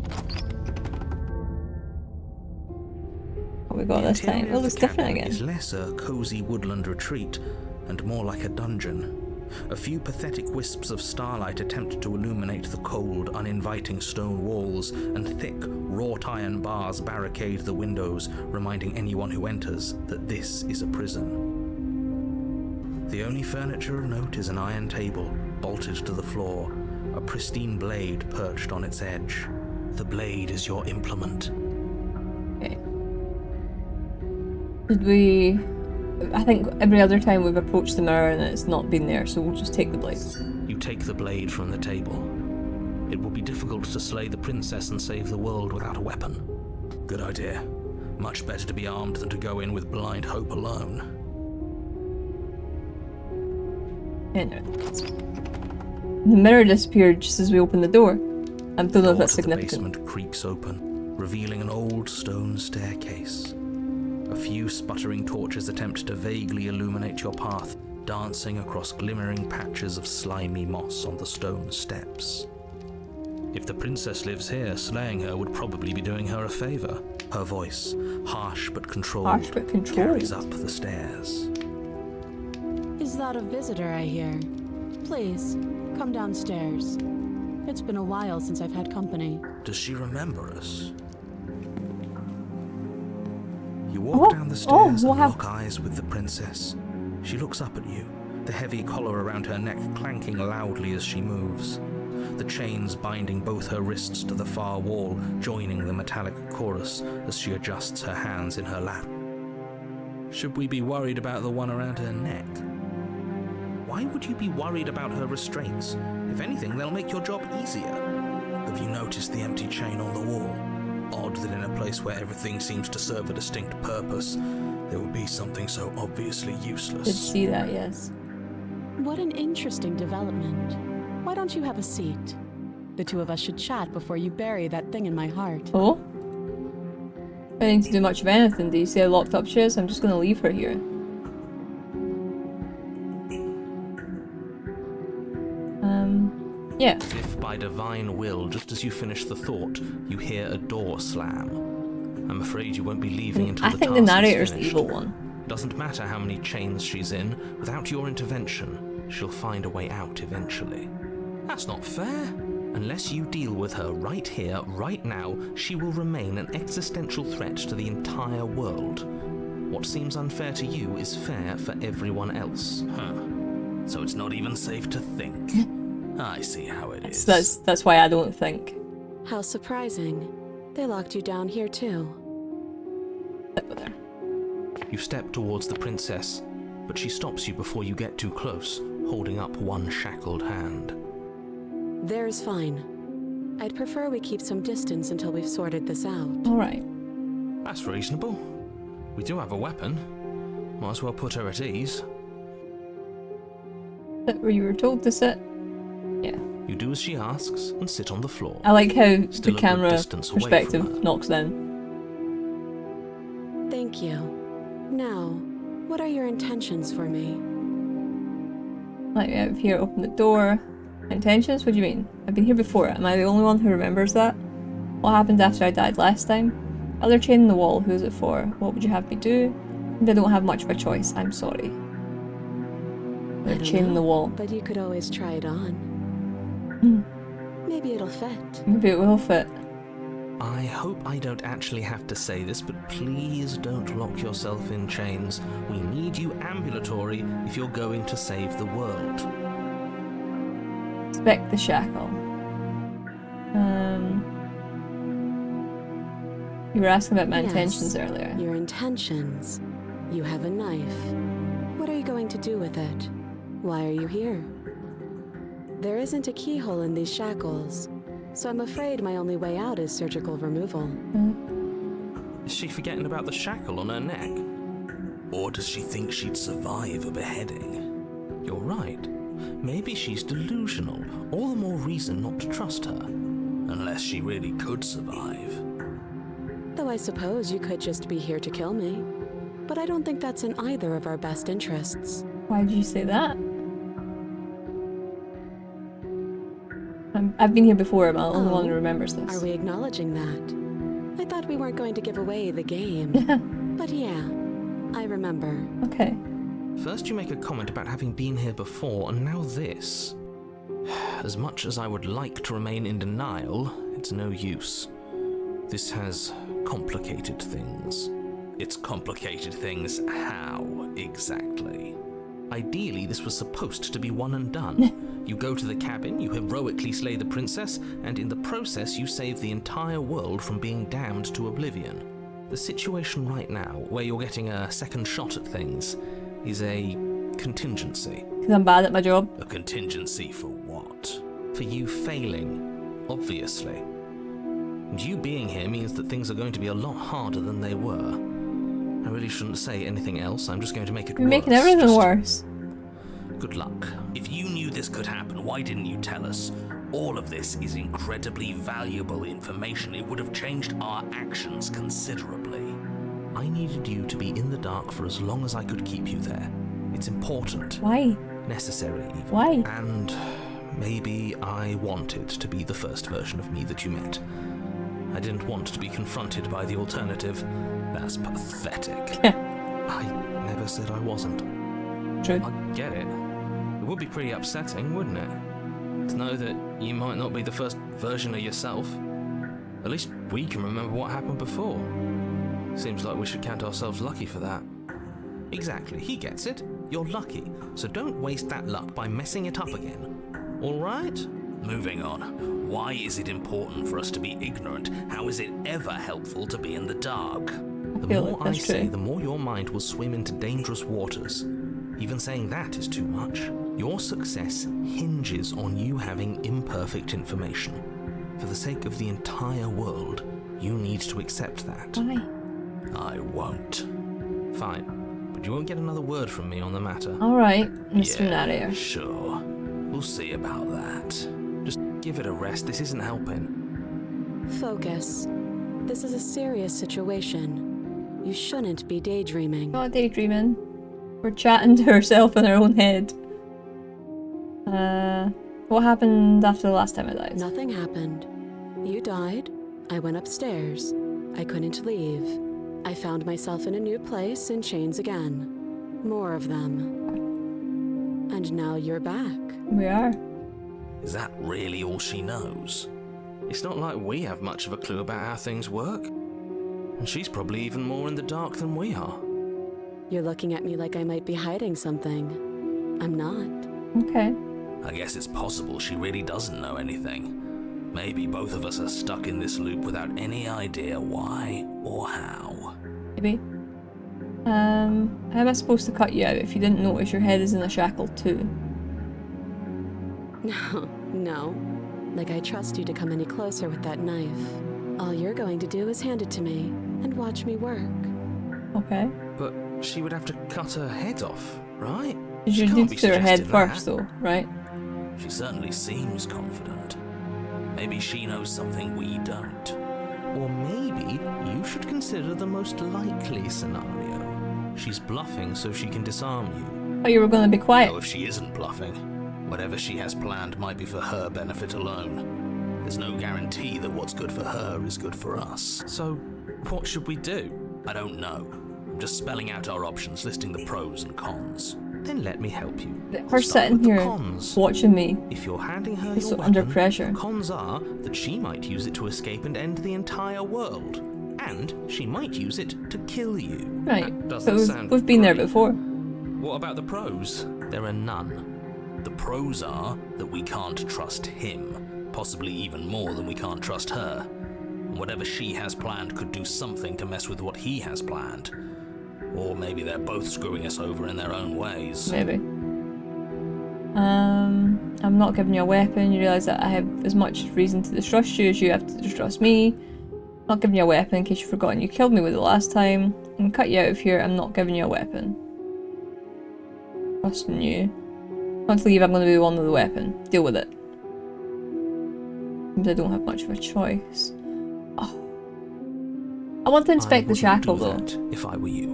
What we got this time? Oh, it's different again. Is less a cozy woodland retreat and more like a dungeon. A few pathetic wisps of starlight attempt to illuminate the cold, uninviting stone walls, and thick, wrought iron bars barricade the windows, reminding anyone who enters that this is a prison. The only furniture of note is an iron table, bolted to the floor, a pristine blade perched on its edge. The blade is your implement. Okay. Did we... I think every other time we've approached the mirror and it's not been there, so we'll just take the blade. You take the blade from the table. It will be difficult to slay the princess and save the world without a weapon. Good idea. Much better to be armed than to go in with blind hope alone. Enter. The mirror disappeared just as we opened the door. I don't know if that's The significant. basement creaks open, revealing an old stone staircase. A few sputtering torches attempt to vaguely illuminate your path, dancing across glimmering patches of slimy moss on the stone steps. If the princess lives here, slaying her would probably be doing her a favor. Her voice, harsh but controlled, carries up the stairs. Is that a visitor I hear? Please, come downstairs. It's been a while since I've had company. Does she remember us? You walk down the stairs and lock eyes with the princess. She looks up at you, the heavy collar around her neck clanking loudly as she moves. The chains binding both her wrists to the far wall, joining the metallic chorus as she adjusts her hands in her lap. Should we be worried about the one around her neck? Why would you be worried about her restraints? If anything, they'll make your job easier. Have you noticed the empty chain on the wall? Odd that in a place where everything seems to serve a distinct purpose, there would be something so obviously useless. Did see that, yes. What an interesting development. Why don't you have a seat? The two of us should chat before you bury that thing in my heart. Oh? I didn't need to do much of anything. Do you see how locked up she is? I'm just gonna leave her here. Yeah. As if by divine will, just as you finish the thought, you hear a door slam. I'm afraid you won't be leaving until I the think task the narrator's is the finished. evil one. It doesn't matter how many chains she's in, without your intervention, she'll find a way out eventually. That's not fair. Unless you deal with her right here, right now, she will remain an existential threat to the entire world. What seems unfair to you is fair for everyone else. Huh. So it's not even safe to think. I see how it is. That's why I don't think. How surprising. They locked you down here too. Sit with her. You step towards the princess, but she stops you before you get too close, holding up one shackled hand. There's fine. I'd prefer we keep some distance until we've sorted this out. Alright. That's reasonable. We do have a weapon. Might as well put her at ease. Sit where you were told to sit. Yeah. You do as she asks and sit on the floor. I like how Still the a good camera distance away from perspective her. knocks down. Thank you. Now, what are your intentions for me? Let me out of here, open the door. Intentions? What do you mean? I've been here before. Am I the only one who remembers that? What happened after I died last time? Other chain in the wall, who's it for? What would you have me do? And I don't have much of a choice, I'm sorry. I Other don't chain in know, the wall. But you could always try it on. Maybe it'll fit. Maybe it will fit. I hope I don't actually have to say this, but please don't lock yourself in chains. We need you ambulatory if you're going to save the world. Inspect the shackle. You were asking about my intentions earlier. Your intentions. You have a knife. What are you going to do with it? Why are you here? There isn't a keyhole in these shackles, so I'm afraid my only way out is surgical removal. Is she forgetting about the shackle on her neck? Or does she think she'd survive a beheading? You're right. Maybe she's delusional. All the more reason not to trust her. Unless she really could survive. Though I suppose you could just be here to kill me. But I don't think that's in either of our best interests. Why did you say that? I've been here before, I'm the only one who remembers this. Are we acknowledging that? I thought we weren't going to give away the game. But yeah, I remember. Okay. First you make a comment about having been here before, and now this. As much as I would like to remain in denial, it's no use. This has complicated things. It's complicated things how, exactly? Ideally, this was supposed to be one and done. You go to the cabin, you heroically slay the princess, and in the process you save the entire world from being damned to oblivion. The situation right now, where you're getting a second shot at things, is a contingency. Because I'm bad at my job. A contingency for what? For you failing, obviously. And you being here means that things are going to be a lot harder than they were. I really shouldn't say anything else, I'm just going to make it worse. You're making everything worse. Good luck. If you knew this could happen, why didn't you tell us? All of this is incredibly valuable information. It would have changed our actions considerably. I needed you to be in the dark for as long as I could keep you there. It's important. Why? Necessary, even. Why? And maybe I wanted to be the first version of me that you met. I didn't want to be confronted by the alternative. That's pathetic. I never said I wasn't. True. I get it. It would be pretty upsetting, wouldn't it? To know that you might not be the first version of yourself. At least we can remember what happened before. Seems like we should count ourselves lucky for that. Exactly, he gets it. You're lucky, so don't waste that luck by messing it up again. Alright? Moving on. Why is it important for us to be ignorant? How is it ever helpful to be in the dark? The more I say, the more your mind will swim into dangerous waters. Even saying that is too much. Your success hinges on you having imperfect information. For the sake of the entire world, you need to accept that. Why? I won't. Fine, but you won't get another word from me on the matter. Alright, Mr. Narrator. Sure. We'll see about that. Just give it a rest, this isn't helping. Focus. This is a serious situation. You shouldn't be daydreaming. Not daydreaming. We're chatting to herself in her own head. What happened after the last time I died? Nothing happened. You died. I went upstairs. I couldn't leave. I found myself in a new place in chains again. More of them. And now you're back. We are. Is that really all she knows? It's not like we have much of a clue about how things work. And she's probably even more in the dark than we are. You're looking at me like I might be hiding something. I'm not. Okay. I guess it's possible she really doesn't know anything. Maybe both of us are stuck in this loop without any idea why or how. Maybe. How am I supposed to cut you out if you didn't notice your head is in a shackle too? No. Like I trust you to come any closer with that knife. All you're going to do is hand it to me and watch me work. Okay. But she would have to cut her head off, right? You She can't did be to her head suggesting first that. though, right? She certainly seems confident. Maybe she knows something we don't. Or maybe you should consider the most likely scenario. She's bluffing so she can disarm you. Oh, you were gonna be quiet. Though if she isn't bluffing, whatever she has planned might be for her benefit alone. There's no guarantee that what's good for her is good for us. So, what should we do? I don't know. I'm just spelling out our options, listing the pros and cons. Then let me help you. Her Start sitting with the here cons. watching me. If you're handing her It's your so under weapon, pressure. the cons are that she might use it to escape and end the entire world. And she might use it to kill you. Right. That So doesn't sound we've been there great. before. What about the pros? There are none. The pros are that we can't trust him, possibly even more than we can't trust her. And whatever she has planned could do something to mess with what he has planned. Or maybe they're both screwing us over in their own ways. Maybe. I'm not giving you a weapon. You realise that I have as much reason to distrust you as you have to distrust me. Not giving you a weapon in case you've forgotten you killed me with it last time. I'm gonna cut you out of here. I'm not giving you a weapon. Trusting you. Once I leave, I'm gonna be the one with the weapon. Deal with it. Seems I don't have much of a choice. Oh. I want to inspect the shackle though. If I were you.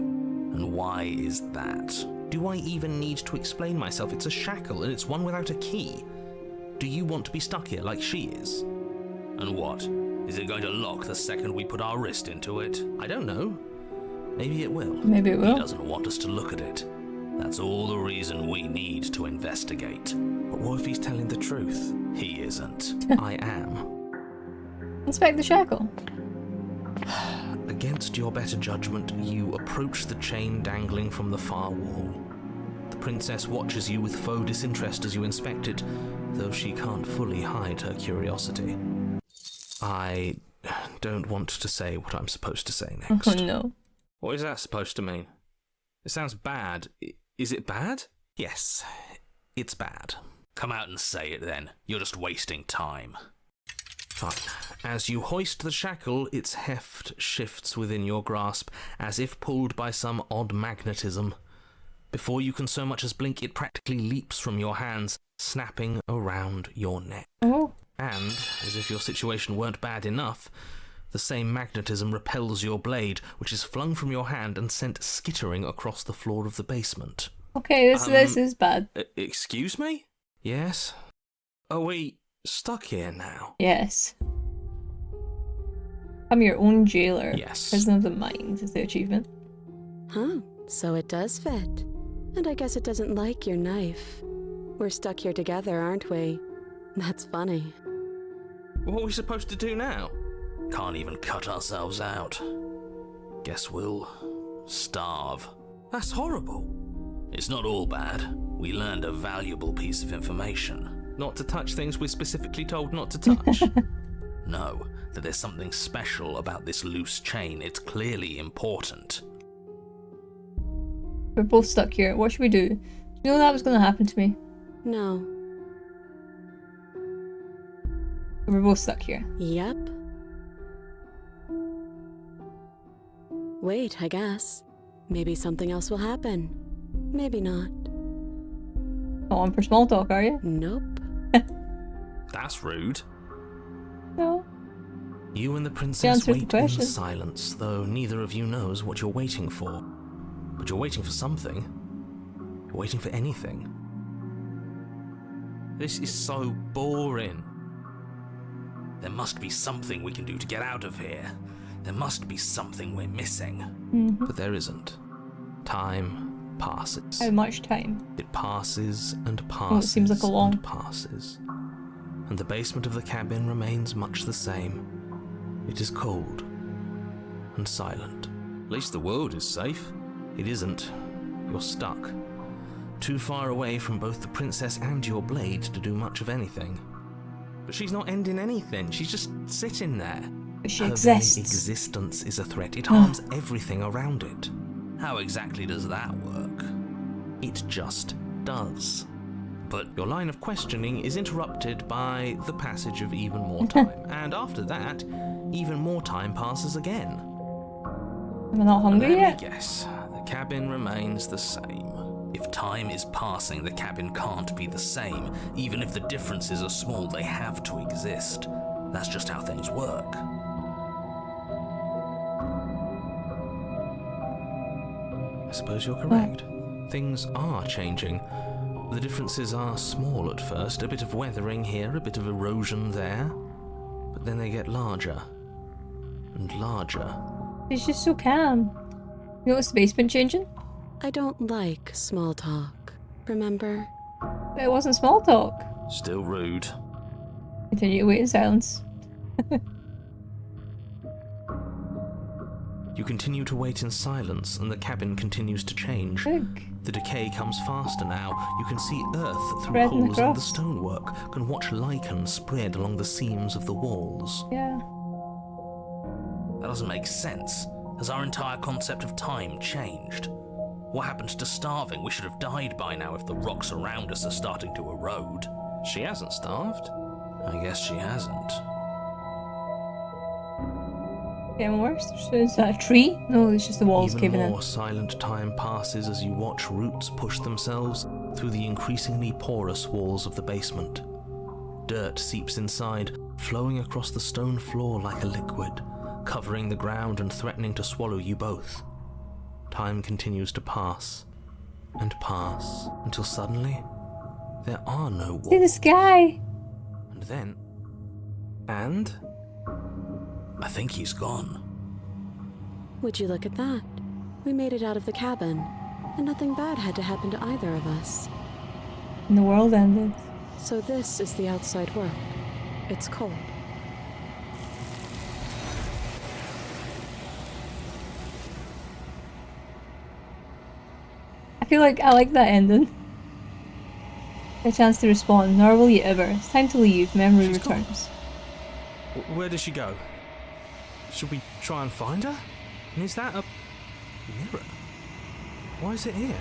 And why is that? Do I even need to explain myself? It's a shackle and it's one without a key. Do you want to be stuck here like she is? And what? Is it going to lock the second we put our wrist into it? I don't know. Maybe it will. Maybe it will. He doesn't want us to look at it. That's all the reason we need to investigate. But what if he's telling the truth? He isn't. I am. Inspect the shackle. Against your better judgment, you approach the chain dangling from the far wall. The princess watches you with faux disinterest as you inspect it, though she can't fully hide her curiosity. I don't want to say what I'm supposed to say next. Oh no. What is that supposed to mean? It sounds bad. Is it bad? Yes, it's bad. Come out and say it then. You're just wasting time. Fine. As you hoist the shackle, its heft shifts within your grasp, as if pulled by some odd magnetism. Before you can so much as blink, it practically leaps from your hands, snapping around your neck. Oh. And, as if your situation weren't bad enough, the same magnetism repels your blade, which is flung from your hand and sent skittering across the floor of the basement. Okay, this is bad. Excuse me? Yes? Are we stuck here now? Yes. I'm your own jailer. Yes. Prison of the mind is the achievement. Huh, so it does fit. And I guess it doesn't like your knife. We're stuck here together, aren't we? That's funny. What are we supposed to do now? Can't even cut ourselves out. Guess we'll starve. That's horrible. It's not all bad. We learned a valuable piece of information. Not to touch things we're specifically told not to touch. No, that there's something special about this loose chain. It's clearly important. We're both stuck here. What should we do? Do you know that was going to happen to me? No. We're both stuck here. Yep. Wait, I guess. Maybe something else will happen. Maybe not. Not on for small talk, are you? Nope. That's rude. No. You and the princess The wait in question. silence, though neither of you knows what you're waiting for. But you're waiting for something. You're waiting for anything. This is so boring. There must be something we can do to get out of here. There must be something we're missing. Mm-hmm. But there isn't. Time passes. How much time? It passes and passes. Oh, it seems like a long. And passes. And the basement of the cabin remains much the same. It is cold and silent. At least the world is safe. It isn't. You're stuck. Too far away from both the princess and your blade to do much of anything. But she's not ending anything. She's just sitting there. But she Her exists. very existence is a threat. It harms everything around it. How exactly does that work? It just does. But your line of questioning is interrupted by the passage of even more time. And after that, even more time passes again. Am I not hungry Let yet? me guess. The cabin remains the same. If time is passing, the cabin can't be the same. Even if the differences are small, they have to exist. That's just how things work. I suppose you're correct. Things are changing. The differences are small at first. A bit of weathering here, a bit of erosion there. But then they get larger and larger. It's just so calm. You notice the basement changing? I don't like small talk, remember? But it wasn't small talk. Still rude. Continue to wait in silence. You continue to wait in silence, and the cabin continues to change. Look. The decay comes faster now. You can see earth through Spreading holes in the across. stonework, can watch lichen spread along the seams of the walls. Yeah. That doesn't make sense. Has our entire concept of time changed? What happened to starving? We should have died by now if the rocks around us are starting to erode. She hasn't starved. I guess she hasn't. Getting worse. Is that a tree? No, it's just the walls Even caving in. more silent time passes as you watch roots push themselves through the increasingly porous walls of the basement. Dirt seeps inside, flowing across the stone floor like a liquid, covering the ground and threatening to swallow you both. Time continues to pass and pass until suddenly there are no walls. See the sky! And then... And... I think he's gone. Would you look at that? We made it out of the cabin, and nothing bad had to happen to either of us. And the world ended. So this is the outside world. It's cold. I feel like I like that ending. A chance to respond, nor will you ever. It's time to leave. Memory She's gone. returns. Where did she go? Should we try and find her? And is that a mirror? Why is it here?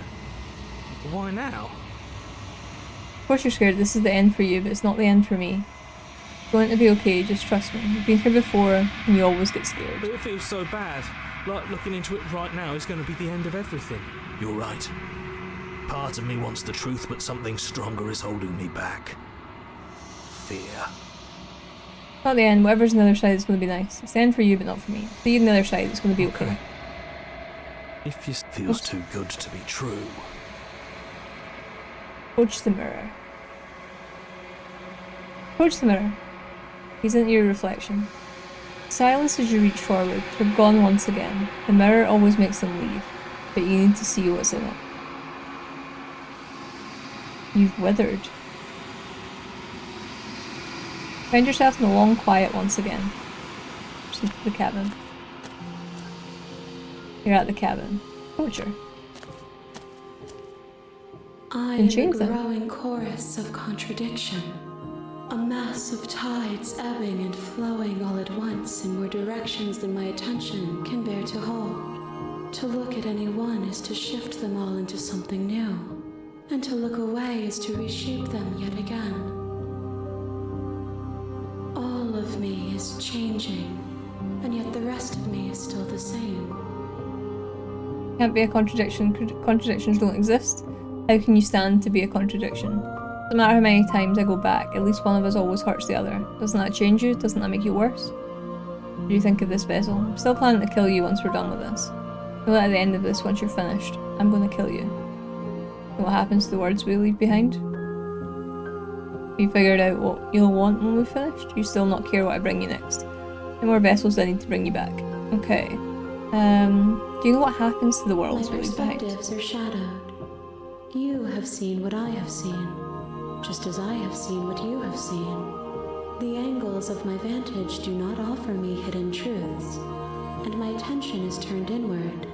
Why now? Of course you're scared. This is the end for you, but it's not the end for me. It's going to be okay. Just trust me. You've been here before, and you always get scared. But it feels so bad. Like looking into it right now is going to be the end of everything. You're right. Part of me wants the truth, but something stronger is holding me back. Fear. Not the end. Whatever's on the other side is going to be nice. It's the end for you, but not for me. See you on the other side. It's going to be okay. If you feels too good to be true. Approach the mirror. Approach the mirror. He's into your reflection. Silence as you reach forward. You're gone once again. The mirror always makes them leave, but you need to see what's in it. You've withered. Find yourself in the long quiet once again. Just the cabin. You're at the cabin. Approach her. I And am a change them. growing chorus of contradiction. A mass of tides ebbing and flowing all at once in more directions than my attention can bear to hold. To look at any one is to shift them all into something new, and to look away is to reshape them yet again. All of me is changing, and yet the rest of me is still the same. Can't be a contradiction. Contradictions don't exist. How can you stand to be a contradiction? No matter how many times I go back, at least one of us always hurts the other. Doesn't that change you? Doesn't that make you worse? What do you think of this vessel? I'm still planning to kill you once we're done with this. Know that at the end of this, once you're finished, I'm going to kill you. And what happens to the words we leave behind? Have you figured out what you'll want when we've finished? You still not care what I bring you next? How more vessels do I need to bring you back? Okay. Do you know what happens to the worlds My we leave behind? perspectives are shadowed. You have seen what I have seen, just as I have seen what you have seen. The angles of my vantage do not offer me hidden truths, and my attention is turned inward,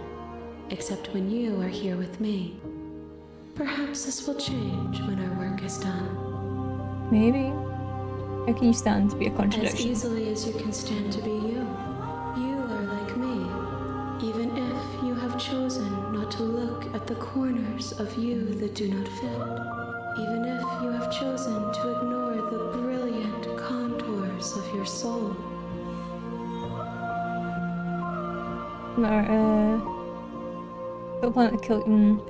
except when you are here with me. Perhaps this will change when our work is done. Maybe. How can you stand to be a As contradiction? easily as you can stand to be you. You are like me, even if you have chosen not to look at the corners of you that do not fit. Even if you have chosen to ignore the brilliant contours of your soul. Still planning to kill you.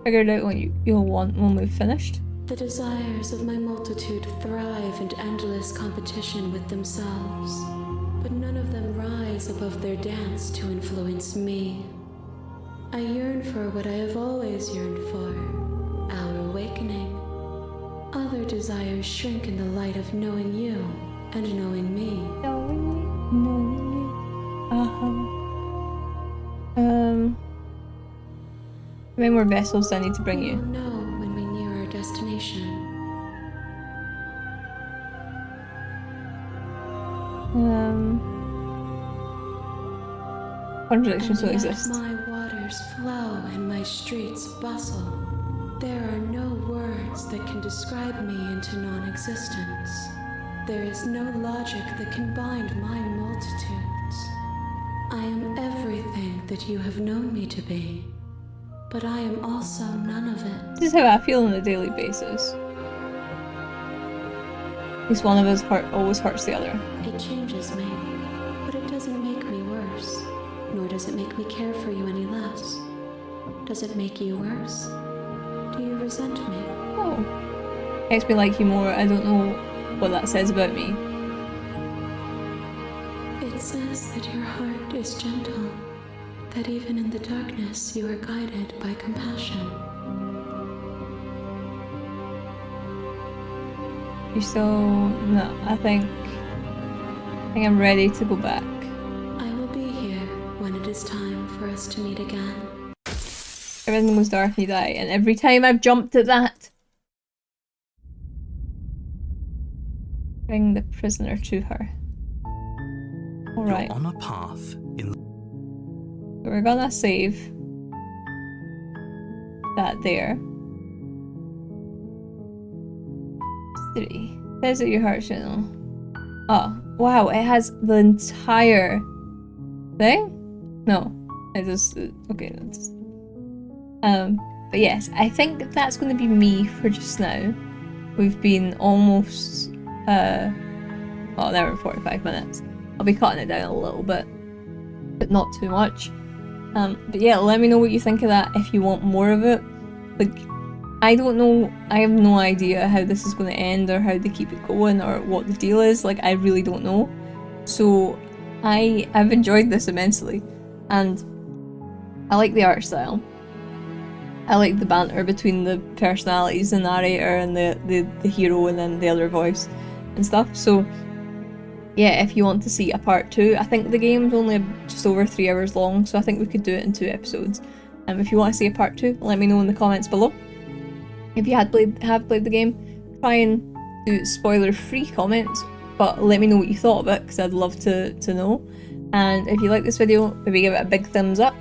Figured out what you'll want when we've finished. The desires of my multitude thrive in endless competition with themselves, but none of them rise above their dance to influence me. I yearn for what I have always yearned for, our awakening. Other desires shrink in the light of knowing you and knowing me. Knowing you. How many more vessels do I need to bring We will you? know when we near our destination. Contradictions don't And yet exist. my waters flow and my streets bustle. There are no words that can describe me into non-existence. There is no logic that can bind my multitudes. I am everything that you have known me to be, but I am also none of it. This is how I feel on a daily basis. At least one of us always hurts the other. It changes me, but it doesn't make me worse, nor does it make me care for you any less. Does it make you worse? Do you resent me? Oh. Makes me like you more. I don't know what that says about me. It says that your heart is gentle, that even in the darkness you are guided by compassion. You still... no, I think I'm ready to go back. I will be here when it is time for us to meet again. Everything was dark and you die, and every time I've jumped at that. Bring the prisoner to her. Alright. You're on a path in So we're gonna save that there. 3. Says that your heart channel. Oh, wow, it has the entire thing? No. I just okay, that's but yes, I think that's gonna be me for just now. We've been almost well, now we're at 45 minutes. I'll be cutting it down a little bit, but not too much. But yeah, let me know what you think of that if you want more of it. Like, I don't know, I have no idea how this is going to end or how they keep it going or what the deal is. Like, I really don't know. So I've enjoyed this immensely, and I like the art style. I like the banter between the personalities, the narrator and the hero, and then the other voice and stuff. So yeah, if you want to see a part 2, I think the game's only just over 3 hours long, so I think we could do it in 2 episodes. If you want to see a part 2, let me know in the comments below. If you have played the game, try and do spoiler-free comments, but let me know what you thought of it, because I'd love to know. And if you like this video, maybe give it a big thumbs up,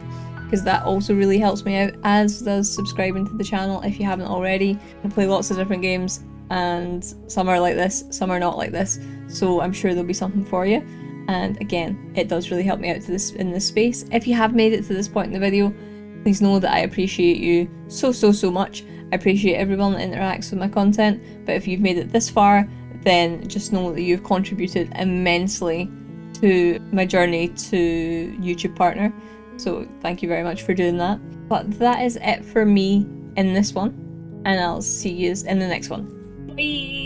because that also really helps me out, as does subscribing to the channel if you haven't already. I play lots of different games, and some are like this, some are not like this, so I'm sure there'll be something for you. And again, it does really help me out in this space. If you have made it to this point in the video, please know that I appreciate you so much. I appreciate everyone that interacts with my content, but if you've made it this far, then just know that you've contributed immensely to my journey to YouTube Partner. So thank you very much for doing that. But that is it for me in this one, and I'll see you in the next one. Bye!